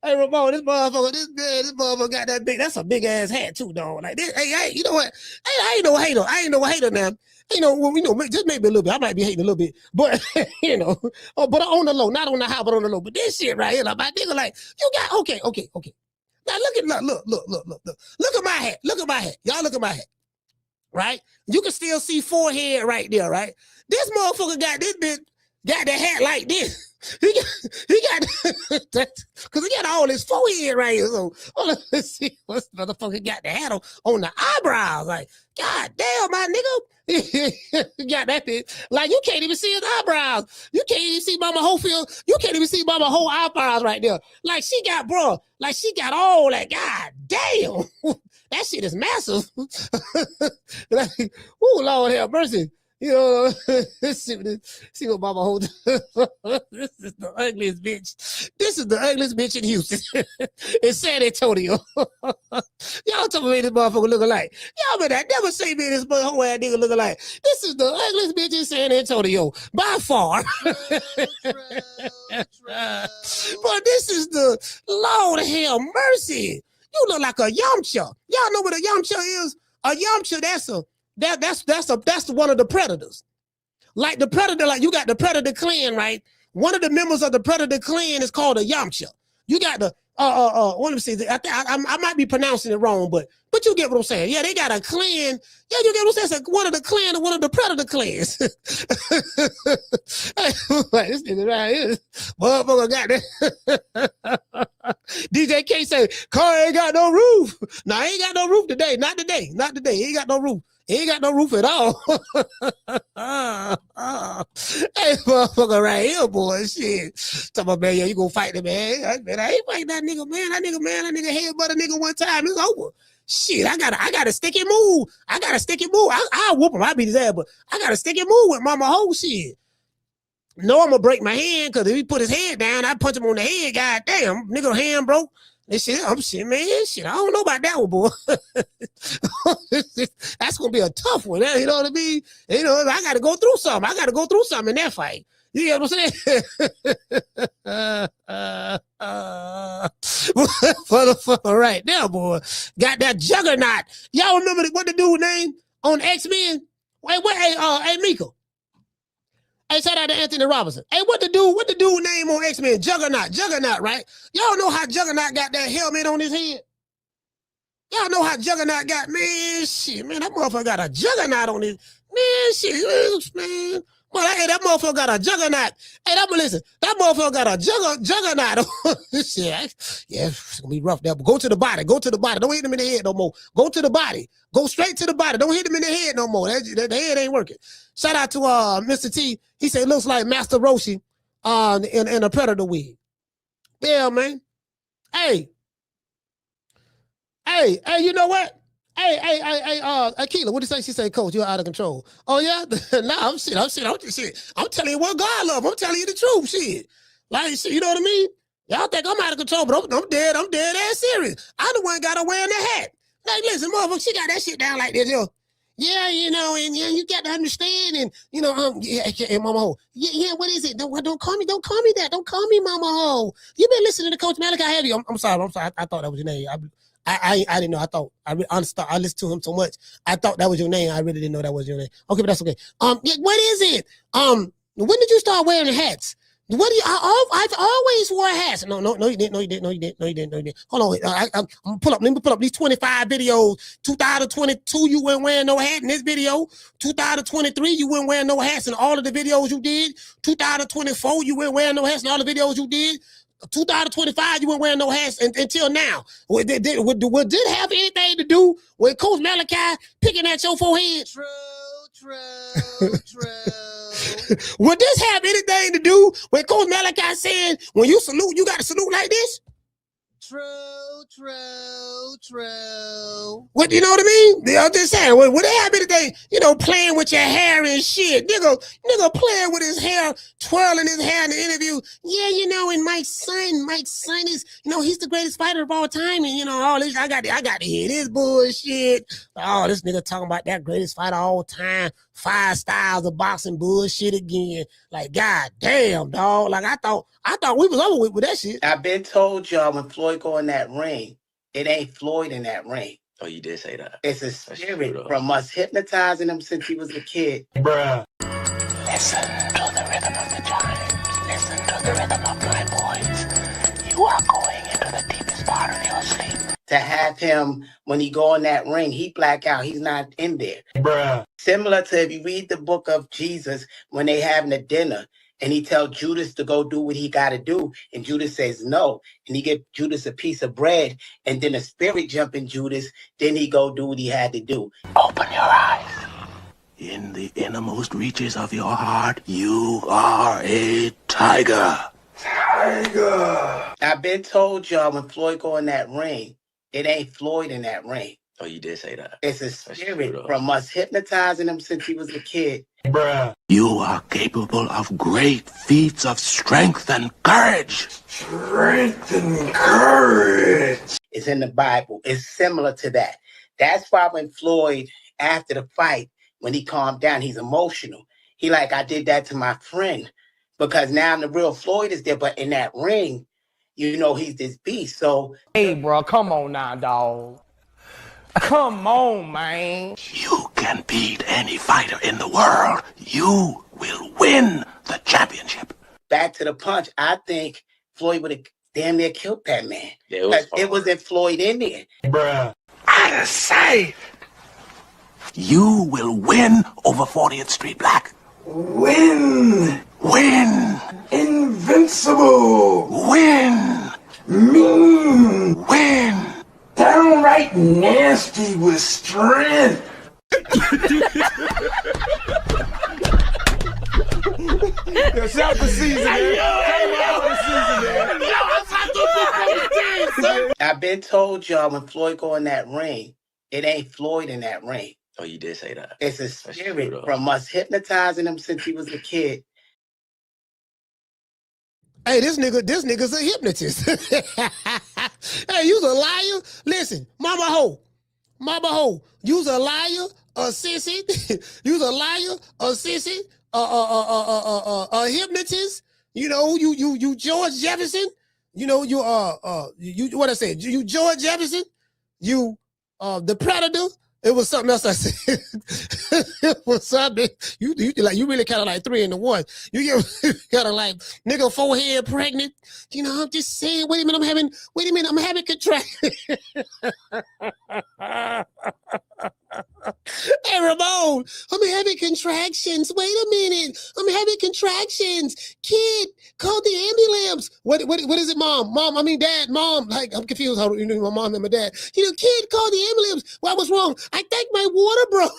hey, Ramon, this motherfucker got that big, that's a big ass hat too, dog. Like this, hey, you know what? Hey, I ain't no hater now. You know, well, just maybe a little bit. I might be hating a little bit, but but on the low, not on the high, but on the low. But this shit right here, like my nigga, like you got okay. Now look at my hat. Look at my hat. Y'all look at my hat. Right? You can still see forehead right there, right? This motherfucker got this bitch, got the hat like this. He got because he got all his forehead right here. So let's see what motherfucker got the hat on the eyebrows. Like, God damn, my nigga. Got that bitch. Like, you can't even see his eyebrows. You can't even see Mama Hofield. You can't even see Mama whole eyebrows right there. Like, she got all that. God damn. That shit is massive. Like, oh, Lord have mercy. You know, see what Mama holds. This is the ugliest bitch. This is the ugliest bitch in Houston. In San Antonio. Y'all tell me this motherfucker look alike. Y'all better never say me this whole ass nigga look alike. This is the ugliest bitch in San Antonio. By far. But this is the Lord have mercy. You look like a Yamcha. Y'all know what a Yamcha is? A Yamcha, that's one of the predators. Like the predator, like you got the predator clan, right? One of the members of the predator clan is called a Yamcha. You got the let me see. I might be pronouncing it wrong, but you get what I'm saying. Yeah, they got a clan. Yeah, you get what I'm saying. It's like one of the clan of one of the predator clans. Like, this nigga right here, motherfucker got that. DJ K say, car ain't got no roof. No, he ain't got no roof today. Not today. Not today. He ain't got no roof. He ain't got no roof at all. Hey, motherfucker right here, boy. Shit. Talking about, man, yo, you gonna fight the man. I ain't fighting that nigga, man. That nigga headbutt a nigga one time. It's over. Shit, I got a sticky move. I'll whoop him. I'll beat his ass, but I got a sticky move with Mama Ho. Shit. No, I'm gonna break my hand, because if he put his head down, I punch him on the head. God damn, nigga hand broke. This shit, I'm shit, man. Shit, I don't know about that one, boy. That's gonna be a tough one. You know what I mean? You know, I gotta go through something. In that fight. You get what I'm saying? Motherfucker, right now, boy. Got that juggernaut. Y'all remember what the dude name on X-Men? Wait, hey, Miko. Hey, shout out to Anthony Robinson. Hey, what the dude name on X-Men? Juggernaut, right? Y'all know how Juggernaut got that helmet on his head? Y'all know how Juggernaut got, man, shit, man, that motherfucker got a juggernaut on his, man, shit, man. Well, hey, that motherfucker got a juggernaut. Hey, listen, that motherfucker got a juggernaut on his shit. Yeah, it's gonna be rough there, but go to the body. Don't hit him in the head no more. Go to the body. Go straight to the body. Don't hit him in the head no more. The head ain't working. Shout out to Mr. T. He said, looks like Master Roshi in a Predator wig. Yeah, man. Hey, you know what? Hey, Keela, what do you say? She said, Coach, you're out of control. Oh, yeah? Nah, I'm telling you what God love. I'm telling you the truth, shit. Like, shit, you know what I mean? Y'all think I'm out of control, but I'm dead ass serious. I the one got her wearing the hat. Like, listen, motherfucker, she got that shit down like this, yo. Yeah, you know, and yeah, you got to understand, and you know, Mama Ho. Yeah, what is it? Don't call me that. Don't call me Mama Ho. You been listening to Coach Malachi, have you? I'm sorry. I thought that was your name. I didn't know. I listened to him so much. I thought that was your name. I really didn't know that was your name. Okay, but that's okay. What is it? When did you start wearing hats? What do you? I've always wore hats. No, you didn't. Hold on, I'm pull up. Let me pull up these 25 videos. 2022, you weren't wearing no hat in this video. 2023, you weren't wearing no hats in all of the videos you did. 2024, you weren't wearing no hats in all the videos you did. 2025, you weren't wearing no hats until now. Would it have anything to do with Coach Malachi picking at your forehead? True. Would this have anything to do with Coach Malachi saying, when you salute, you got to salute like this? True. What, you know what I mean? I'm just saying, would it have anything, you know, playing with your hair and shit? Nigga playing with his hair, twirling his hair in the interview. Yeah, you know, and Mike's son is, you know, he's the greatest fighter of all time. And, you know, all this, I got to hear this bullshit. Oh, this nigga talking about that greatest fighter of all time. 5 styles of boxing bullshit again. Like, god damn, dog. Like, I thought we was over with that shit. I've been told y'all when Floyd go in that ring, it ain't Floyd in that ring. Oh, you did say that. It's a spirit from us hypnotizing him since he was a kid. Bruh. Listen to the rhythm of the chimes. Listen to the rhythm of my voice. You are going into the deepest part of your sleep. To have him, when he go in that ring, he black out. He's not in there. Bruh. Similar to if you read the book of Jesus, when they having a dinner, and he tell Judas to go do what he got to do. And Judas says no. And he give Judas a piece of bread. And then the spirit jump in Judas. Then he go do what he had to do. Open your eyes. In the innermost reaches of your heart, you are a tiger. I've been told y'all when Floyd go in that ring, it ain't Floyd in that ring. Oh, you did say that. It's a spirit from us hypnotizing him since he was a kid. Bruh. You are capable of great feats of strength and courage. Strength and courage. It's in the Bible. It's similar to that. That's why when Floyd, after the fight, when he calmed down, he's emotional. He like, I did that to my friend. Because now the real Floyd is there, but in that ring, you know, he's this beast. So, hey, bro, come on now, dog. Come on, man. You can beat any fighter in the world. You will win the championship. Back to the punch, I think Floyd would have damn near killed that man. Yeah, it wasn't Floyd in there. Bruh. Out of sight. You will win over 40th Street Black. Win. Win. Invincible. Win. Mean. Win. Downright nasty with strength. Yo, shout the season, man. I've been told y'all when Floyd go in that ring, it ain't Floyd in that ring. Oh, you did say that. It's a spirit from us hypnotizing him since he was a kid. Hey, this nigga's a hypnotist. Hey, you's a liar. Listen, mama ho, you's a liar, a sissy. You's a liar, a sissy, a hypnotist. You know, you George Jefferson. You know, you what I said. You George Jefferson. You the Predator. It was something else I said. It was something. You really kind of like 3 in 1. You get kind of like nigga forehead pregnant. You know, I'm just saying. Wait a minute, I'm having contraction. Hey, Ramon, I'm having contractions. Wait a minute, I'm having contractions. Kid, call the ambulance. What is it, mom? Dad, mom. Like, I'm confused how you know my mom and my dad. You know, kid, call the ambulance. What was wrong? I think my water broke.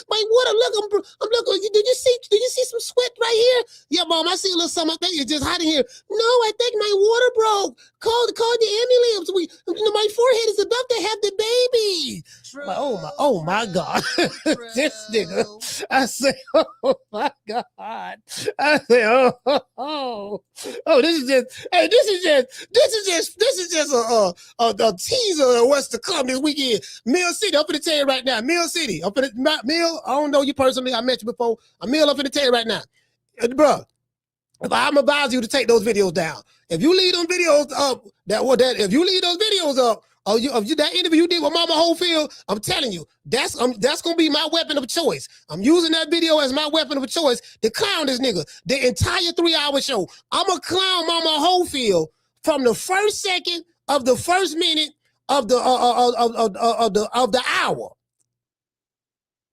My water. Look, I'm looking. Did you see some sweat right here? Yeah, mom, I see a little something. I think it's just hot in here. No, I think my water broke. Call the ambulance. My forehead is about to have the baby. Like, oh my God. This nigga. I say, oh my God. I say, this is just a teaser of what's to come this weekend. Mill City, I'm finna tell you right now. Mill City. Mill, I don't know you personally. I met you before. I'm finna tell you right now. Bro, if I'm advise you to take those videos down. If you leave those videos up, that interview you did with Mama Holyfield, I'm telling you, that's gonna be my weapon of choice. I'm using that video as my weapon of choice to clown this nigga. The entire 3-hour show. I'm gonna clown Mama Holyfield from the first second of the first minute of the hour,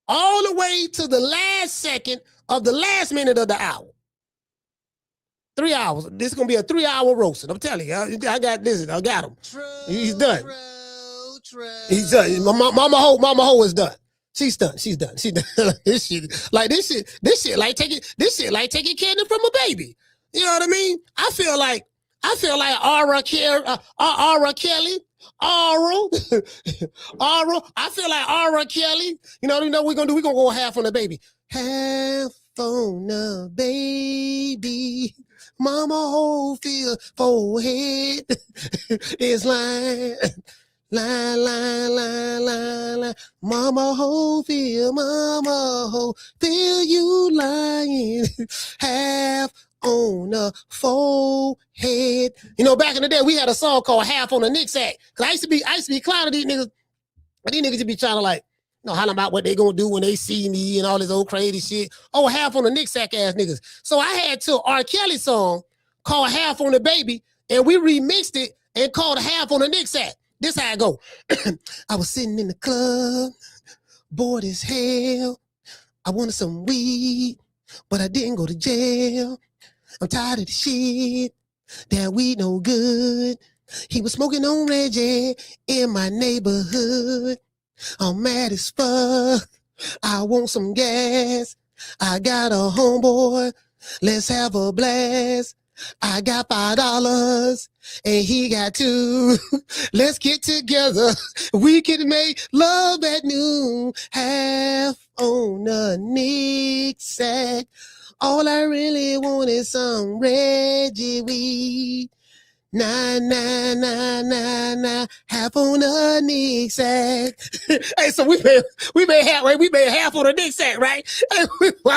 all the way to the last second of the last minute of the hour. 3 hours. This is gonna be a 3-hour roasting. I'm telling you, I got this. I got him. He's done. He's done. Mama Ho is done. She's done. This shit like taking candy from a baby. You know what I mean? I feel like Aura Kelly. I feel like Aura Kelly. You know what we're gonna do? We're gonna go half on the baby. Half on the baby. Mama Holyfield forehead is line. Mama Holyfield, you lying. Half on the forehead. You know, back in the day, we had a song called Half on the Nick Sack. Cause I used to be clowning these niggas. And these niggas to be trying to like, hollering about what they gonna do when they see me and all this old crazy shit. Oh, half on the Nick Sack ass niggas. So I had to R. Kelly song called Half on the Baby, and we remixed it and called Half on the Nick Sack. This how I go. I was sitting in the club, bored as hell. I wanted some weed, but I didn't go to jail. I'm tired of the shit. That weed no good. He was smoking on Reggie in my neighborhood. I'm mad as fuck. I want some gas. I got a homeboy. Let's have a blast. I got $5 and he got $2. Let's get together. We can make love at noon. Half on a Nick sack. All I really want is some Reggie weed. Nah, half on a Nick sack. Hey, so we made half on a Nick sack, right? I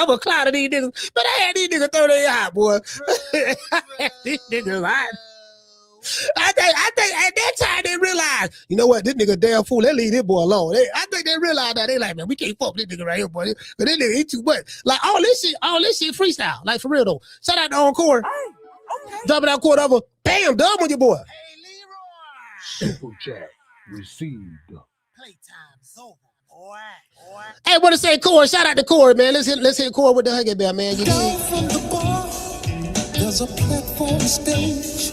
was clouding these niggas, but I had these niggas throw their hot, boy. These niggas hot. I think at that time they realized, you know what, this nigga damn fool, let's leave this boy alone. I think they realized that. They like, man, we can't fuck this nigga right here, boy. But this nigga, he too much. Like all this shit freestyle. Like for real though. Shout out to Encore. Okay. Dropping out court over. Bam, done with your boy. Hey, Leroy. Super chat received. Playtime's over, boy. Hey, what to say, Corey? Shout out to Corey, man. Let's hit Corey with the Huggy Bear, man. Down from the bar, there's a platform stage.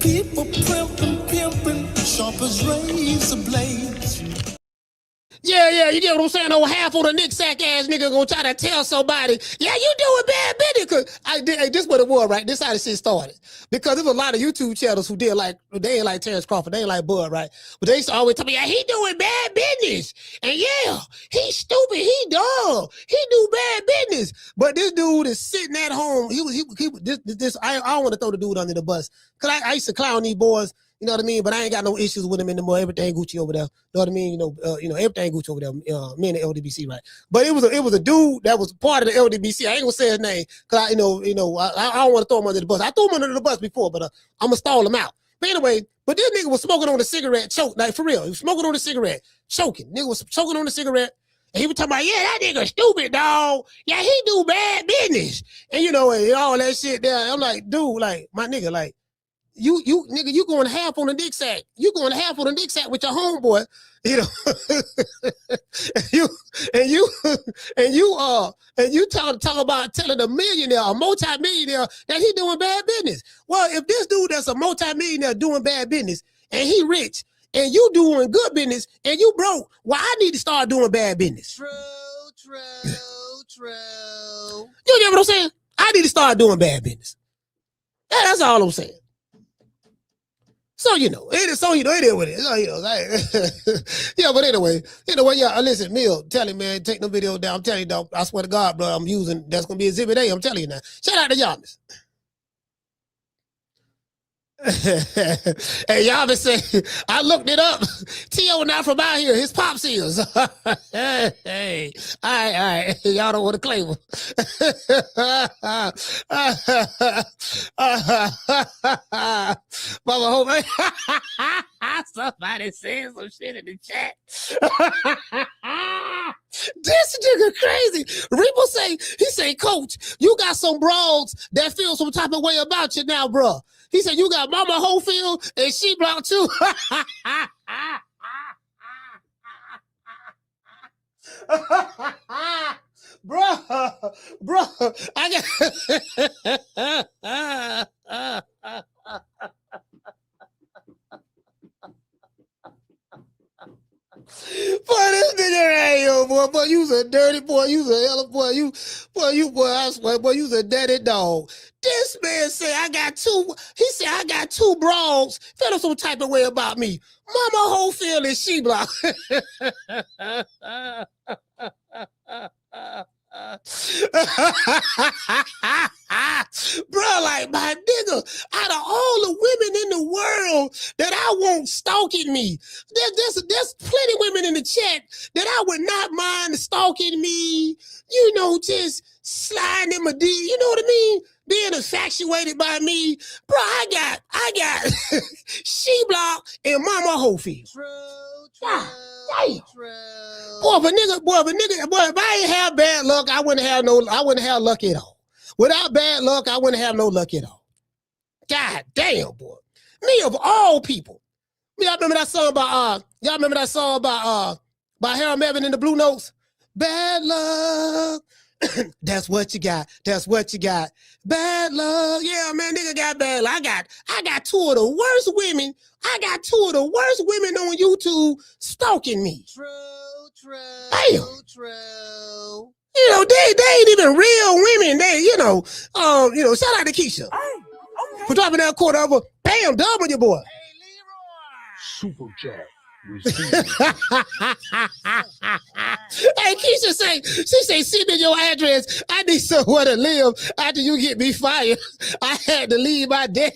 People pimping, sharp as razor blades. Yeah, you get what I'm saying? Oh, half on a Nick sack ass nigga gonna try to tell somebody, yeah, you doing bad business. Cause this what it was, right? This how the shit started. Because there's a lot of YouTube channels who they ain't like Terence Crawford, they ain't like Bud, right? But they used to always tell me, yeah, he doing bad business. And yeah, he stupid, he dumb, he do bad business. But this dude is sitting at home. I don't want to throw the dude under the bus. Cause I used to clown these boys. You know what I mean? But I ain't got no issues with him anymore. Everything Gucci over there. You know what I mean? Everything Gucci over there. Me and the LDBC, right? But it was a dude that was part of the LDBC. I ain't gonna say his name because I don't want to throw him under the bus. I threw him under the bus before, but I'm gonna stall him out. But anyway, this nigga was smoking on a cigarette, choke, like for real. He was smoking on a cigarette, choking. Nigga was choking on the cigarette. And he was talking about, yeah, that nigga stupid, dog. Yeah, he do bad business. And and all that shit there. I'm like, dude, like, my nigga, like, You nigga, you going half on the dick sack. You going half on the dick sack with your homeboy, and you talk about telling a millionaire, a multi-millionaire that he doing bad business. Well, if this dude that's a multi-millionaire doing bad business and he rich and you doing good business and you broke, well, I need to start doing bad business. True. You get what I'm saying? I need to start doing bad business. Yeah, that's all I'm saying. So it is what it is. Yeah, but anyway, yeah. Listen, Mill, tell him, man, take the video down. I'm telling you, dog. I swear to God, bro, that's gonna be Exhibit A. I'm telling you now. Shout out to Yamas. Hey, Yamas say, I looked it up. Teo not from out here. His pops is. Hey, all right. Y'all don't want to claim him. Mama, hope somebody saying some shit in the chat. This nigga crazy. Repo say, Coach, you got some broads that feel some type of way about you now, bro. He said, you got Mama Holyfield and she block too. Bro, I got... Boy, this nigga right here, boy, you's a dirty boy, you's a hella boy, I swear, boy, you's a dirty dog. This man said I got two bros, felt some type of way about me. Mama Holyfield and she block. Bro, like my nigga, out of all the women in the world that I want stalking me, there's plenty of women in the chat that I would not mind stalking me, just sliding in my D, you know what I mean? Being infatuated by me. Bro, I got She-Block and Mama Holyfield. True. Boy, if I ain't have bad luck, I wouldn't have luck at all. Without bad luck, I wouldn't have no luck at all. God damn, boy. Me of all people. Y'all remember that song by Harold Melvin and the Blue Notes? Bad luck. That's what you got. Bad luck. Yeah, man, nigga got bad luck. I got two of the worst women. On YouTube stalking me. True. Damn. True. They ain't even real women. Shout out to Keisha. for dropping that quarter over. Bam, dub on your boy. Super chat. Hey, Keisha she say, send me your address. I need somewhere to live after you get me fired. I had to leave my dad.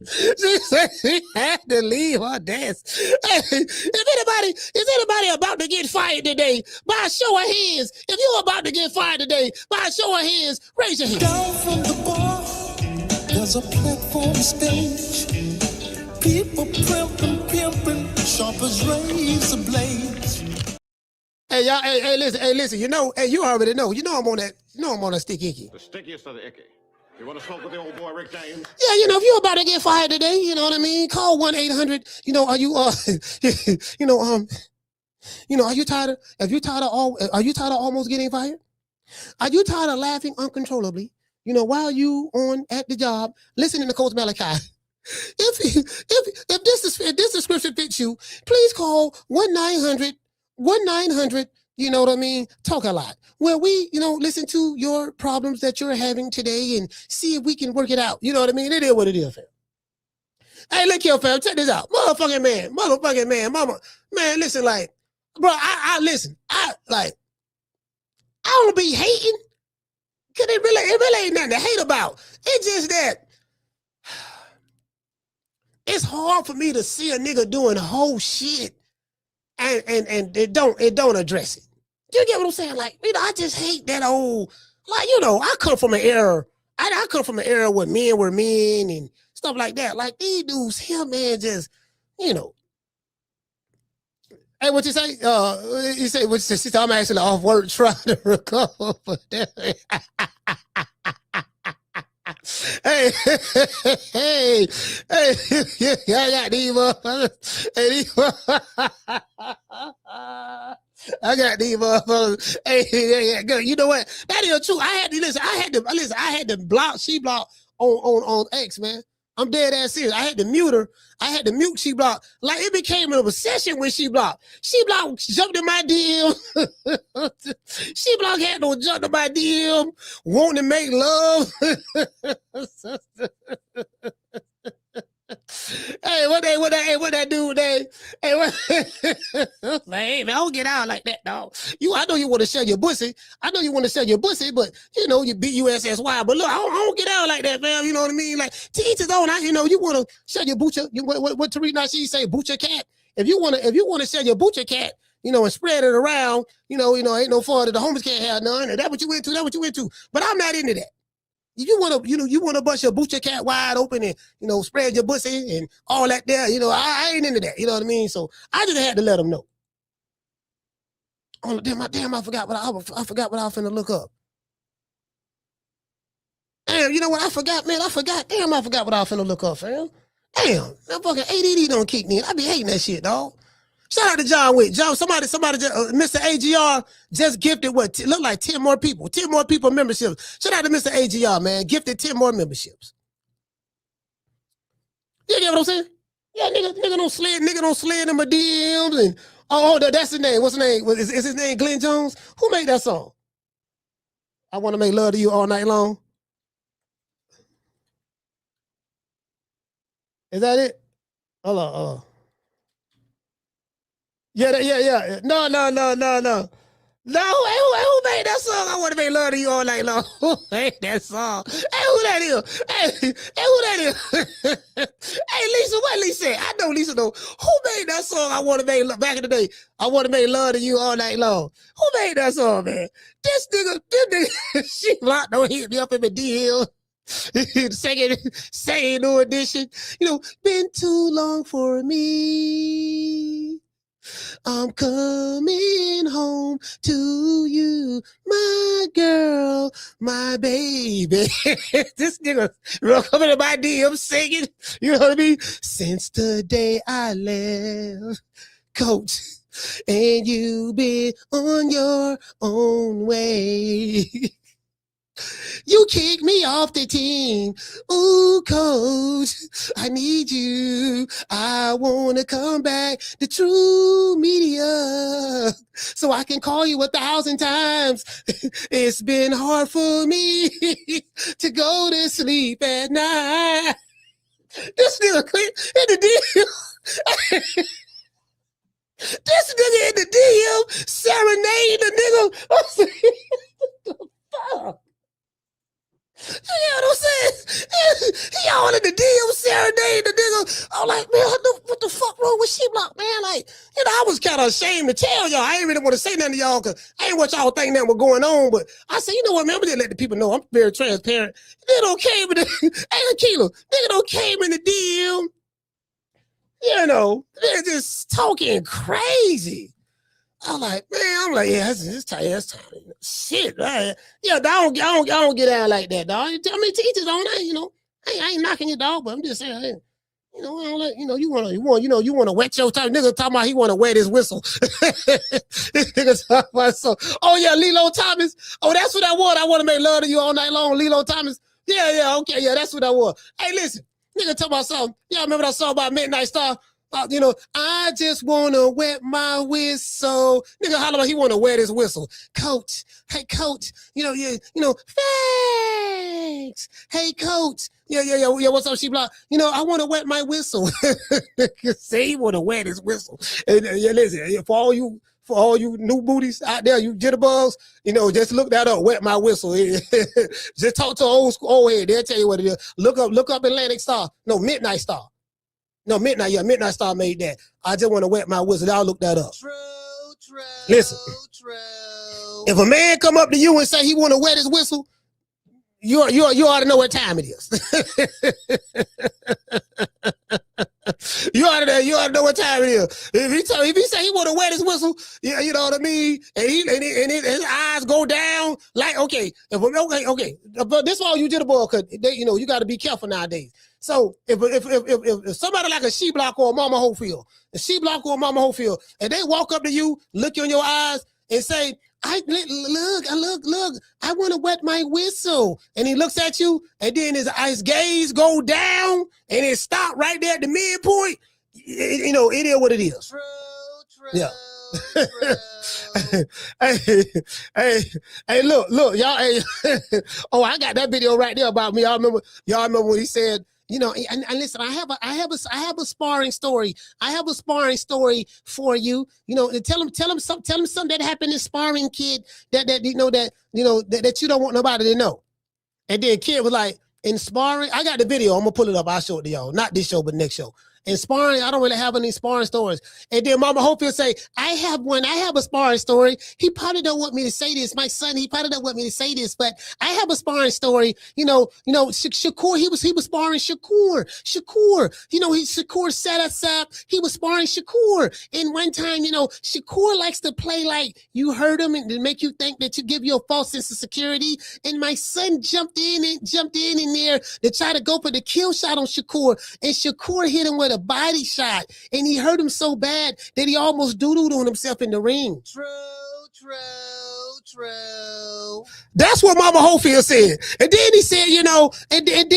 She said she had to leave her desk. Hey, is anybody about to get fired today? By a show of hands. If you're about to get fired today, by a show of hands, raise your hand. Down from the bar, there's a platform stage. People pimping, sharp as razor blades. Hey, y'all, hey, listen, you know, hey, you already know. You know I'm on that stick icky. The stickiest of the icky. You want to smoke with the old boy Rick James? Yeah, you know, if you're about to get fired today, you know what I mean? Call 1-800. You know, are you are you tired of almost getting fired? Are you tired of laughing uncontrollably? You know, while you at the job listening to Coach Malachi? If this description fits you, please call 1-900, you know what I mean, talk a lot, where we, you know, listen to your problems that you're having today and see if we can work it out. You know what I mean? It is what it is, fam. Hey, look here, fam, check this out. Motherfucking man, mama, man, listen, like, bro, I don't be hating, cause it really ain't nothing to hate about. It's just that it's hard for me to see a nigga doing the whole shit and it don't address it. You get what I'm saying? Like, you know, I just hate that old, like, you know, I come from an era where men were men and stuff like that. Like, these dudes here, man, just, you know. Hey, what you say? You say, what you say? She said, I'm actually off work trying to recover. Hey, I got these motherfuckers. Hey, I got these motherfuckers. Hey, good. You know what? That is true. I had to block she block on X, man. I'm dead ass serious. I had to mute her. I had to mute she block. Like, it became an obsession when she blocked. She block jumped in my DM. She block had no jump in my DM, wanting to make love. Hey, what that dude? Hey, what? Like, hey, man, don't get out like that, dog. I know you want to sell your pussy. but you know you BUSSY. But look, I don't get out like that, fam. You know what I mean? Like, to each his own. You know, you want to sell your butcher. What Tariq Nasheed say? Butcher cat. If you want to sell your butcher cat, you know, and spread it around, you know, ain't no fun that the homeless can't have none. And that's what you into. But I'm not into that. You want to bust your butcher cat wide open and, you know, spread your pussy and all that there. You know, I ain't into that. You know what I mean? So I just had to let them know. Oh, damn, I forgot what I was finna look up. Damn, you know what? I forgot. Damn, I forgot what I was finna look up, fam. Damn, that fucking ADD don't kick me in. I be hating that shit, dog. Shout out to John Wick. Somebody, Mr. AGR just gifted look like 10 more people memberships. Shout out to Mr. AGR, man. Gifted 10 more memberships. You get what I'm saying? Yeah, nigga don't slid in my DMs and that's his name. What's his name? Is his name Glenn Jones? Who made that song? I want to make love to you all night long. Is that it? Hold on. Yeah. No. No, who made that song? I want to make love to you all night long. Who made that song? Hey, who that is? Hey, who that is? Hey, Lisa, what Lisa said? I know Lisa know. Who made that song? I want to make back in the day. I want to make love to you all night long. Who made that song, man? This nigga, she blocked. Don't hit me up in the DL. Second new edition. You know, been too long for me. I'm coming home to you, my girl, my baby. This nigga coming to my DM singing, you know what I mean? Since the day I left, Coach, and you've been on your own way. You kicked me off the team. Ooh, coach, I need you. I want to come back to true media so I can call you 1,000 times. It's been hard for me to go to sleep at night. This nigga in the DM. This nigga in the DM serenading the nigga. What the fuck? You know what I'm saying? He all in the DM serenading the nigga. I'm like, man, what the fuck wrong with She-Block, man? Like, you know, I was kind of ashamed to tell y'all. I ain't really want to say nothing to y'all because I ain't want y'all think that was going on. But I said, you know what, man? I'm going to let the people know I'm very transparent. Nigga don't came in the, hey, Akila, nigga don't came in the DM. You know, they're just talking crazy. I'm like, yeah, it's time. Shit, right? Yeah, I don't get down like that, dog. I mean, teachers on that, you know. I ain't knocking your dog, but I'm just saying, hey, you know, I don't let, you know, you want to wet your time. Nigga talking about he want to wet his whistle. This nigga talking about so. Oh yeah, Lilo Thomas. Oh, that's what I want. I want to make love to you all night long, Lilo Thomas. Yeah, okay, yeah, that's what I want. Hey, listen, nigga talking about something. Yeah, remember that song about Midnight Star? You know, I just want to wet my whistle. Nigga holler about he want to wet his whistle. Coach, hey, coach, you know, thanks. Hey, coach. Yeah, what's up, She-Block? You know, I want to wet my whistle. Say he want to wet his whistle. And yeah, listen, for all you new booties out there, you jitterbugs, you know, just look that up, wet my whistle. Just talk to old head, they'll tell you what it is. Look up Atlantic Star. No, Midnight Star. No, Midnight Star made that. I just want to wet my whistle. I'll look that up. True. Listen, if a man come up to you and say he want to wet his whistle, you ought to know what time it is. You ought to know what time it is. If he say he want to wet his whistle, yeah, you know what I mean. And his eyes go down like okay. But this all you jitterbug, cause you know you got to be careful nowadays. So if somebody like a She-Block or a Mama Hopefield, and they walk up to you, look you in your eyes, and say, look, I want to wet my whistle. And he looks at you, and then his gaze go down, and it stop right there at the midpoint. You know, it is what it is. True. Yeah. hey, look, y'all. Hey, oh, I got that video right there about me. Y'all remember when he said, you know, and listen, I have a sparring story. I have a sparring story for you. You know, and tell him something that happened in sparring, kid. That you don't want nobody to know. And then kid was like, in sparring, I got the video. I'm gonna pull it up. I'll show it to y'all. Not this show, but next show. In sparring, I don't really have any sparring stories. And then Mama Hopefield say, I have one. I have a sparring story. He probably don't want me to say this. My son, he probably don't want me to say this, but I have a sparring story. You know, Shakur, he was sparring Shakur. You know, Shakur set us up. He was sparring Shakur. And one time, you know, Shakur likes to play like you hurt him and to make you think that you give you a false sense of security. And my son jumped in there to try to go for the kill shot on Shakur. And Shakur hit him with a body shot, and he hurt him so bad that he almost doodled on himself in the ring. True. That's what Mama Hopefield said. And then he said, you know, and then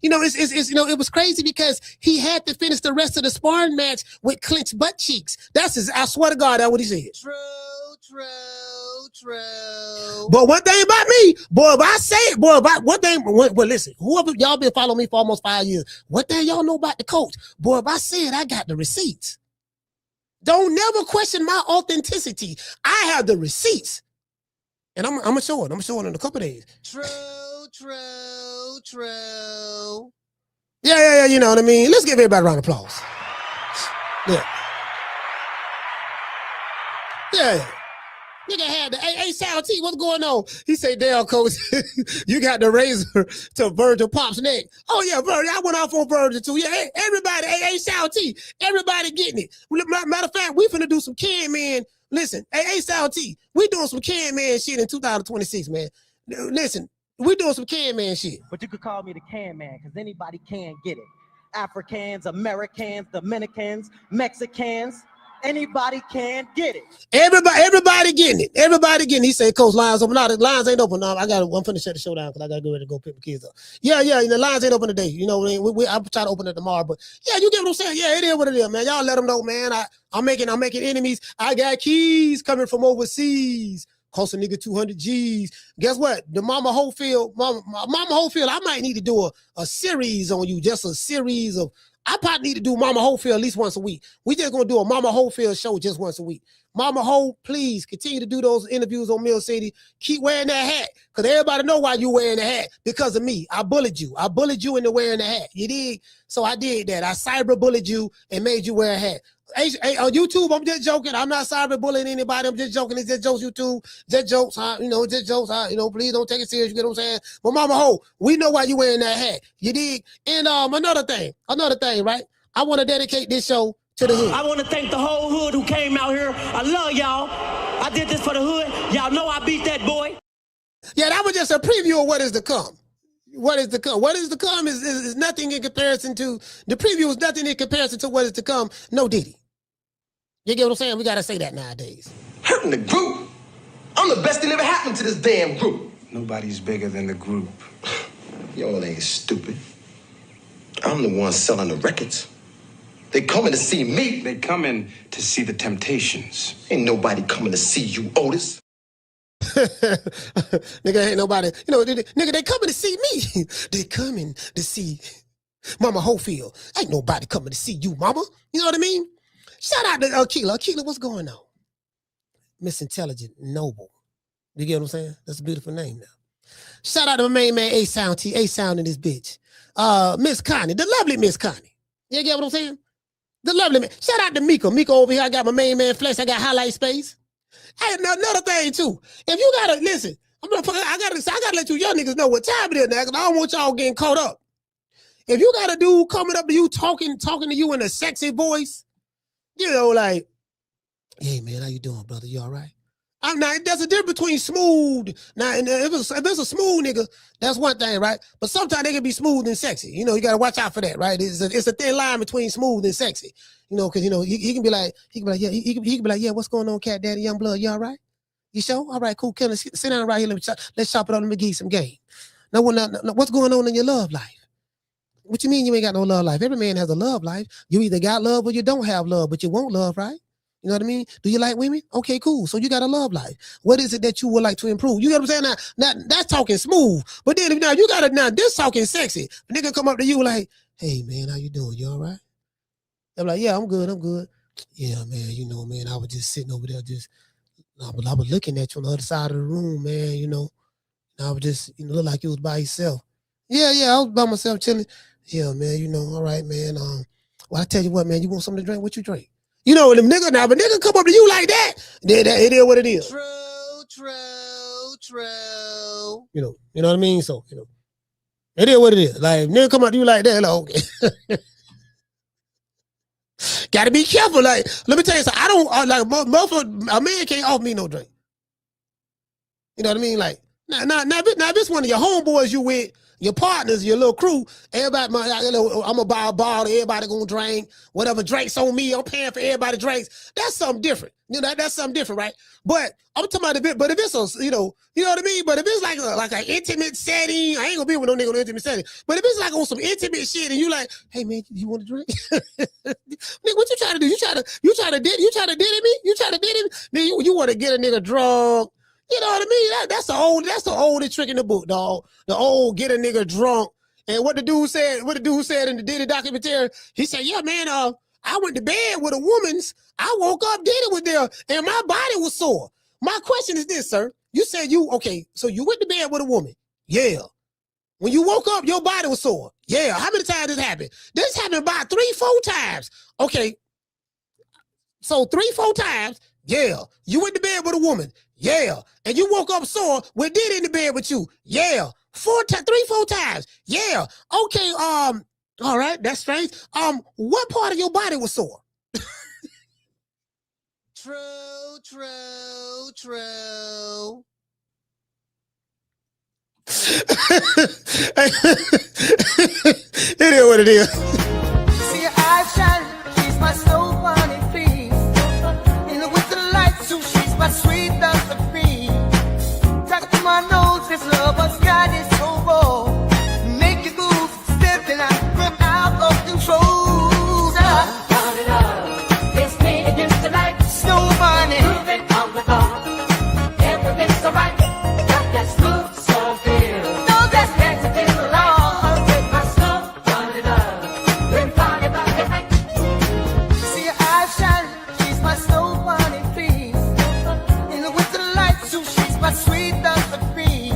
you know, it's you know, it was crazy because he had to finish the rest of the sparring match with clenched butt cheeks. I swear to God, that's what he said. True. But one thing about me, boy, if I say it, boy, about one thing, well, listen, whoever y'all been following me for almost 5 years, what thing y'all know about the coach? Boy, if I say it, I got the receipts. Don't never question my authenticity. I have the receipts. And I'm gonna show it. I'm gonna show it in a couple of days. True. Yeah, you know what I mean? Let's give everybody a round of applause. Yeah. Nigga had the hey Sal T, what's going on? He said, damn, coach, you got the razor to Virgil Pop's neck. Oh yeah, Virgil, I went off on Virgil too. Yeah, hey, everybody, hey Sal T, everybody getting it. Matter of fact, we finna do some Can Man. Listen, hey Sal T, we doing some Can Man shit in 2026, man. Listen, we doing some Can Man shit. But you could call me the Can Man, because anybody can get it. Africans, Americans, Dominicans, Mexicans. anybody can get it. Everybody getting it. Everybody getting it. He said, Coach, lines open. No, the lines ain't open. No, I'm finna shut the show down because I got to go ready to go pick my kids up. Yeah, the lines ain't open today. You know, I'll try to open it tomorrow. But yeah, you get what I'm saying? Yeah, it is what it is, man. Y'all let them know, man. I'm making enemies. I got keys coming from overseas. Cost a nigga 200 G's. Guess what? The Mama Holyfield, I might need to do a series on you, just a series of, I probably need to do Mama Holyfield at least once a week. We just gonna do a Mama Holyfield show just once a week. Mama Ho, please continue to do those interviews on Mill City. Keep wearing that hat, because everybody know why you wearing the hat, because of me. I bullied you. I bullied you into wearing the hat. You dig? So I did that. I cyber bullied you and made you wear a hat. Hey, on YouTube, I'm just joking. I'm not cyber bullying anybody. I'm just joking. It's just jokes, YouTube. Just jokes, huh? Just jokes, huh? Please don't take it serious. You get what I'm saying? But Mama Ho, we know why you wearing that hat. You dig? And another thing, right? I want to dedicate this show to the hood. I want to thank the whole hood who came out here. I love y'all. I did this for the hood. Y'all know I beat that boy. Yeah, that was just a preview of what is to come. What is to come? What is to come is nothing in comparison to, the preview is nothing in comparison to what is to come. No Diddy. You get what I'm saying? We got to say that nowadays. Hurting the group. I'm the best thing ever happened to this damn group. Nobody's bigger than the group. Y'all ain't stupid. I'm the one selling the records. They coming to see me. They coming to see the Temptations. Ain't nobody coming to see you, Otis. Nigga, ain't nobody. Nigga, they coming to see me. They coming to see Mama Holyfield. Ain't nobody coming to see you, Mama. You know what I mean? Shout out to Akila. Akila, what's going on? Miss Intelligent Noble. You get what I'm saying? That's a beautiful name now. Shout out to my main man, A-Sound in this bitch. Miss Connie, the lovely Miss Connie. You get what I'm saying? The lovely man. Shout out to Mika. Mika over here. I got my main man Flex. I got highlight space. Hey, another thing too. If you gotta listen, I gotta let you young niggas know what time it is now, because I don't want y'all getting caught up. If you got a dude coming up to you talking to you in a sexy voice, like, hey man, how you doing, brother? You all right? There's a difference between smooth. Now, and if it's a smooth nigga, that's one thing, right? But sometimes they can be smooth and sexy. You got to watch out for that, right? It's a thin line between smooth and sexy. Because he can be like, yeah, he can be like, yeah, what's going on, Cat Daddy, Young Blood? You all right? You sure? All right, cool. Sit down right here. Let's chop it on. Let me give you some game. Now, what's going on in your love life? What you mean you ain't got no love life? Every man has a love life. You either got love or you don't have love, but you want love, right? You know what I mean? Do you like women? Okay, cool. So you got a love life. What is it that you would like to improve? You get what I'm saying? Now that's talking smooth. But then now you got to, this talking sexy. A nigga come up to you like, hey man, how you doing? You all right? I'm like, yeah, I'm good. Yeah, man, man, I was just sitting over there, I was looking at you on the other side of the room, man, I was just, look like you was by yourself. Yeah, I was by myself chilling. Yeah, man, all right, man. Well, I tell you what, man, you want something to drink? What you drink? Them niggas now, but nigga come up to you like that, then it is what it is. True. You know what I mean? So, it is what it is. Like, nigga come up to you like that, like, okay. Gotta be careful. Like, let me tell you something. I don't, a man can't offer me no drink. You know what I mean? Like, now if it's one of your homeboys you with, your partners, your little crew, everybody, I'm gonna buy a bottle, everybody gonna drink, whatever drinks on me, I'm paying for everybody drinks. That's something different. That's something different, right? But I'm talking about but if it's a, you know what I mean? But if it's like an intimate setting, I ain't gonna be with no nigga on an intimate setting. But if it's like on some intimate shit and you like, hey man, you want to drink? Nigga, what you trying to do? You try to did me? You try to did me? Then you want to get a nigga drunk. You know what I mean? That's the oldest trick in the book, dog. The old get a nigga drunk. And what the dude said in the Diddy documentary, he said, yeah, man, I went to bed with a woman's. I woke up, Diddy was there, and my body was sore. My question is this, sir. You said so you went to bed with a woman. Yeah. When you woke up, your body was sore. Yeah. How many times this happened? This happened about 3-4 times. Okay. So 3-4 times. Yeah. You went to bed with a woman. Yeah. And you woke up sore with Diddy in the bed with you. Yeah. 3-4 times. Yeah. Okay. All right. That's strange. What part of your body was sore? True. It is what it is. See your eyes shine, she's my soul bunny, please. sweet dust of me. Touch to my nose, this love has got it so raw. Make you lose, stepping out of control. It's me against the light. Snow money. Moving on the bar. Everything's so right. Got that smooth, so feel. No, that's next to feel along. With my snow running up. Then party by the night. See her eyes shining. She's my snow bunny, please. In the winter light, so she's my sweet dust of me.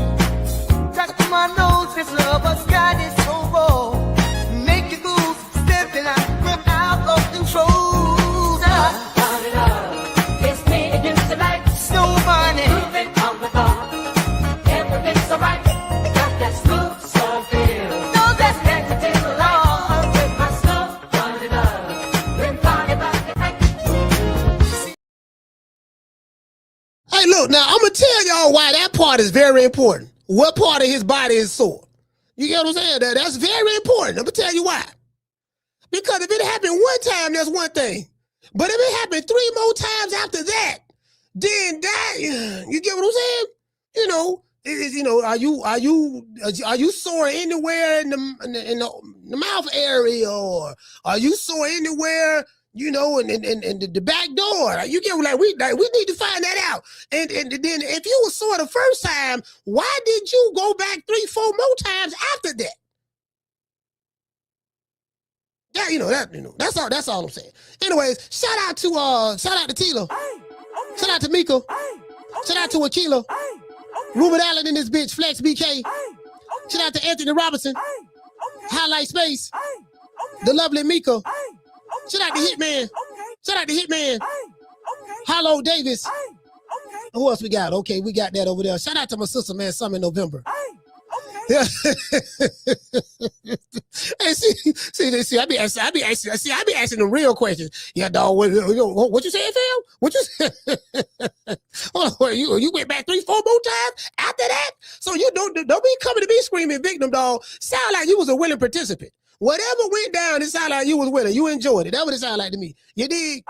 Touch to my nose, this love has got it so raw. Make you lose, stepping out of control. It's me against the light. Snow bunny. Moving on the bar. Everything's so right. Got that smooth, so feel. No, that's next to feel along. With my snow running up. Then party by the night. Hey, look, now I'm gonna tell y'all why that part is very important. What part of his body is sore? You get what I'm saying? That's very important. I'm gonna tell you why. Because if it happened one time, that's one thing. But if it happened 3 more times after that, then that, you get what I'm saying? You know, are you sore anywhere in the mouth area, or are you sore anywhere, you know, in the back door? You get like we need to find that out. And then if you were sore the first time, why did you go back 3-4 more times after that? Yeah, that's all I'm saying. Anyways, shout out to Tila. Shout out to Mika. Shout out to Aquila. Ruben Allen in this bitch, Flex BK. Shout out to Anthony Robinson. Highlight Space. The lovely Mika. Shout out to Hitman. Shout out to Hitman. Hollow Davis. Who else we got? Okay, we got that over there. Shout out to my sister, man, some in November. Yeah. Hey, see, I be asking the real questions. Yeah, dog. What you saying, fam? What you said? Oh, you went back 3-4 more times after that? So you don't be coming to me screaming victim, dog. Sound like you was a willing participant. Whatever went down, it sounded like you was willing. You enjoyed it. That's what it sounded like to me. You dig?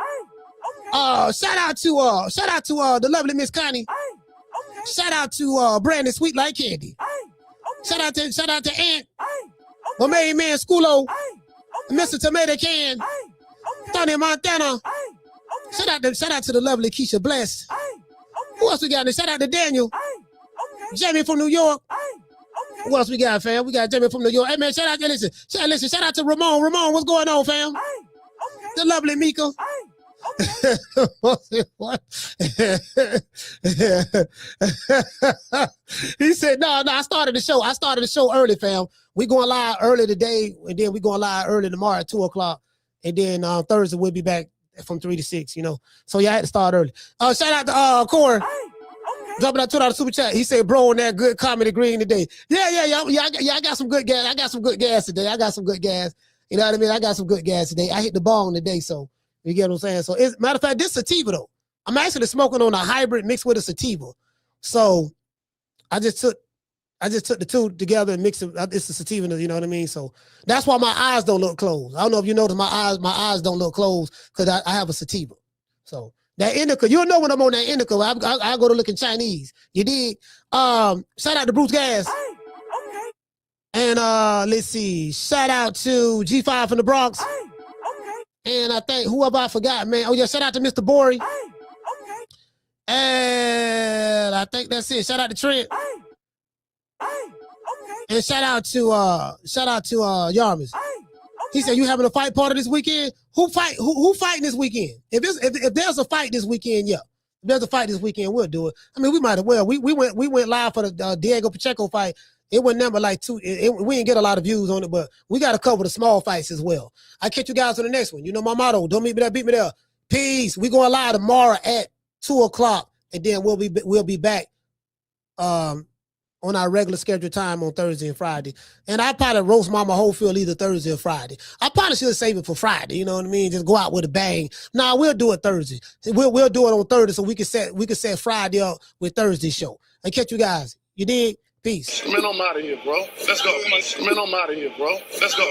Shout out to the lovely Miss Connie. Shout out to Brandon Sweet Like Candy. Shout out to Ant, my main man Schoolo, Mr. Tomato Can, Tony Montana. Shout out to the lovely Keisha Bless. Who else we got? Shout out to Daniel, Jamie from New York. Who else we got, fam? We got Jamie from New York. Hey man, shout out to Ramon. Ramon, what's going on, fam? The lovely Mika. What? He said, no, I started the show. I started the show early, fam. We going live early today, and then we going live early tomorrow at 2:00. And then Thursday we'll be back from 3 to 6, you know. So yeah, I had to start early. Shout out to Core. Dropping that $2 super chat. He said, bro, on that good comedy green today. Yeah. I got some good gas. I got some good gas today. I got some good gas. You know what I mean? I got some good gas today. I hit the bong today, so you get what I'm saying? So, matter of fact, this sativa, though. I'm actually smoking on a hybrid mixed with a sativa. So, I just took the two together and mixed it. It's a sativa, you know what I mean? So, that's why my eyes don't look closed. I don't know if you notice my eyes don't look closed because I have a sativa. So, that indica, you'll know when I'm on that indica. I go to looking Chinese. You dig? Shout out to Bruce Gas. And let's see. Shout out to G5 from the Bronx. And I think whoever I forgot, man. Oh yeah, shout out to Mr. Bory. And I think that's it. Shout out to Trent. And shout out to Yarmus. He said, you having a fight party this weekend? Who fighting this weekend? If there's a fight this weekend, yeah. If there's a fight this weekend, we'll do it. I mean, we might as well. We went live for the Diego Pacheco fight. It went number like 2. We didn't get a lot of views on it, but we got to cover the small fights as well. I catch you guys on the next one. You know my motto. Don't meet me there, beat me there. Peace. We going live tomorrow at 2:00, and then we'll be back on our regular scheduled time on Thursday and Friday. And I probably roast Mama Holyfield either Thursday or Friday. I probably should save it for Friday. You know what I mean? Just go out with a bang. Nah, we'll do it Thursday. We'll do it on Thursday so we can set Friday up with Thursday's show. And catch you guys. You dig? Peace. Man, I'm out of here, bro. Let's go. Man, I'm out of here, bro. Let's go.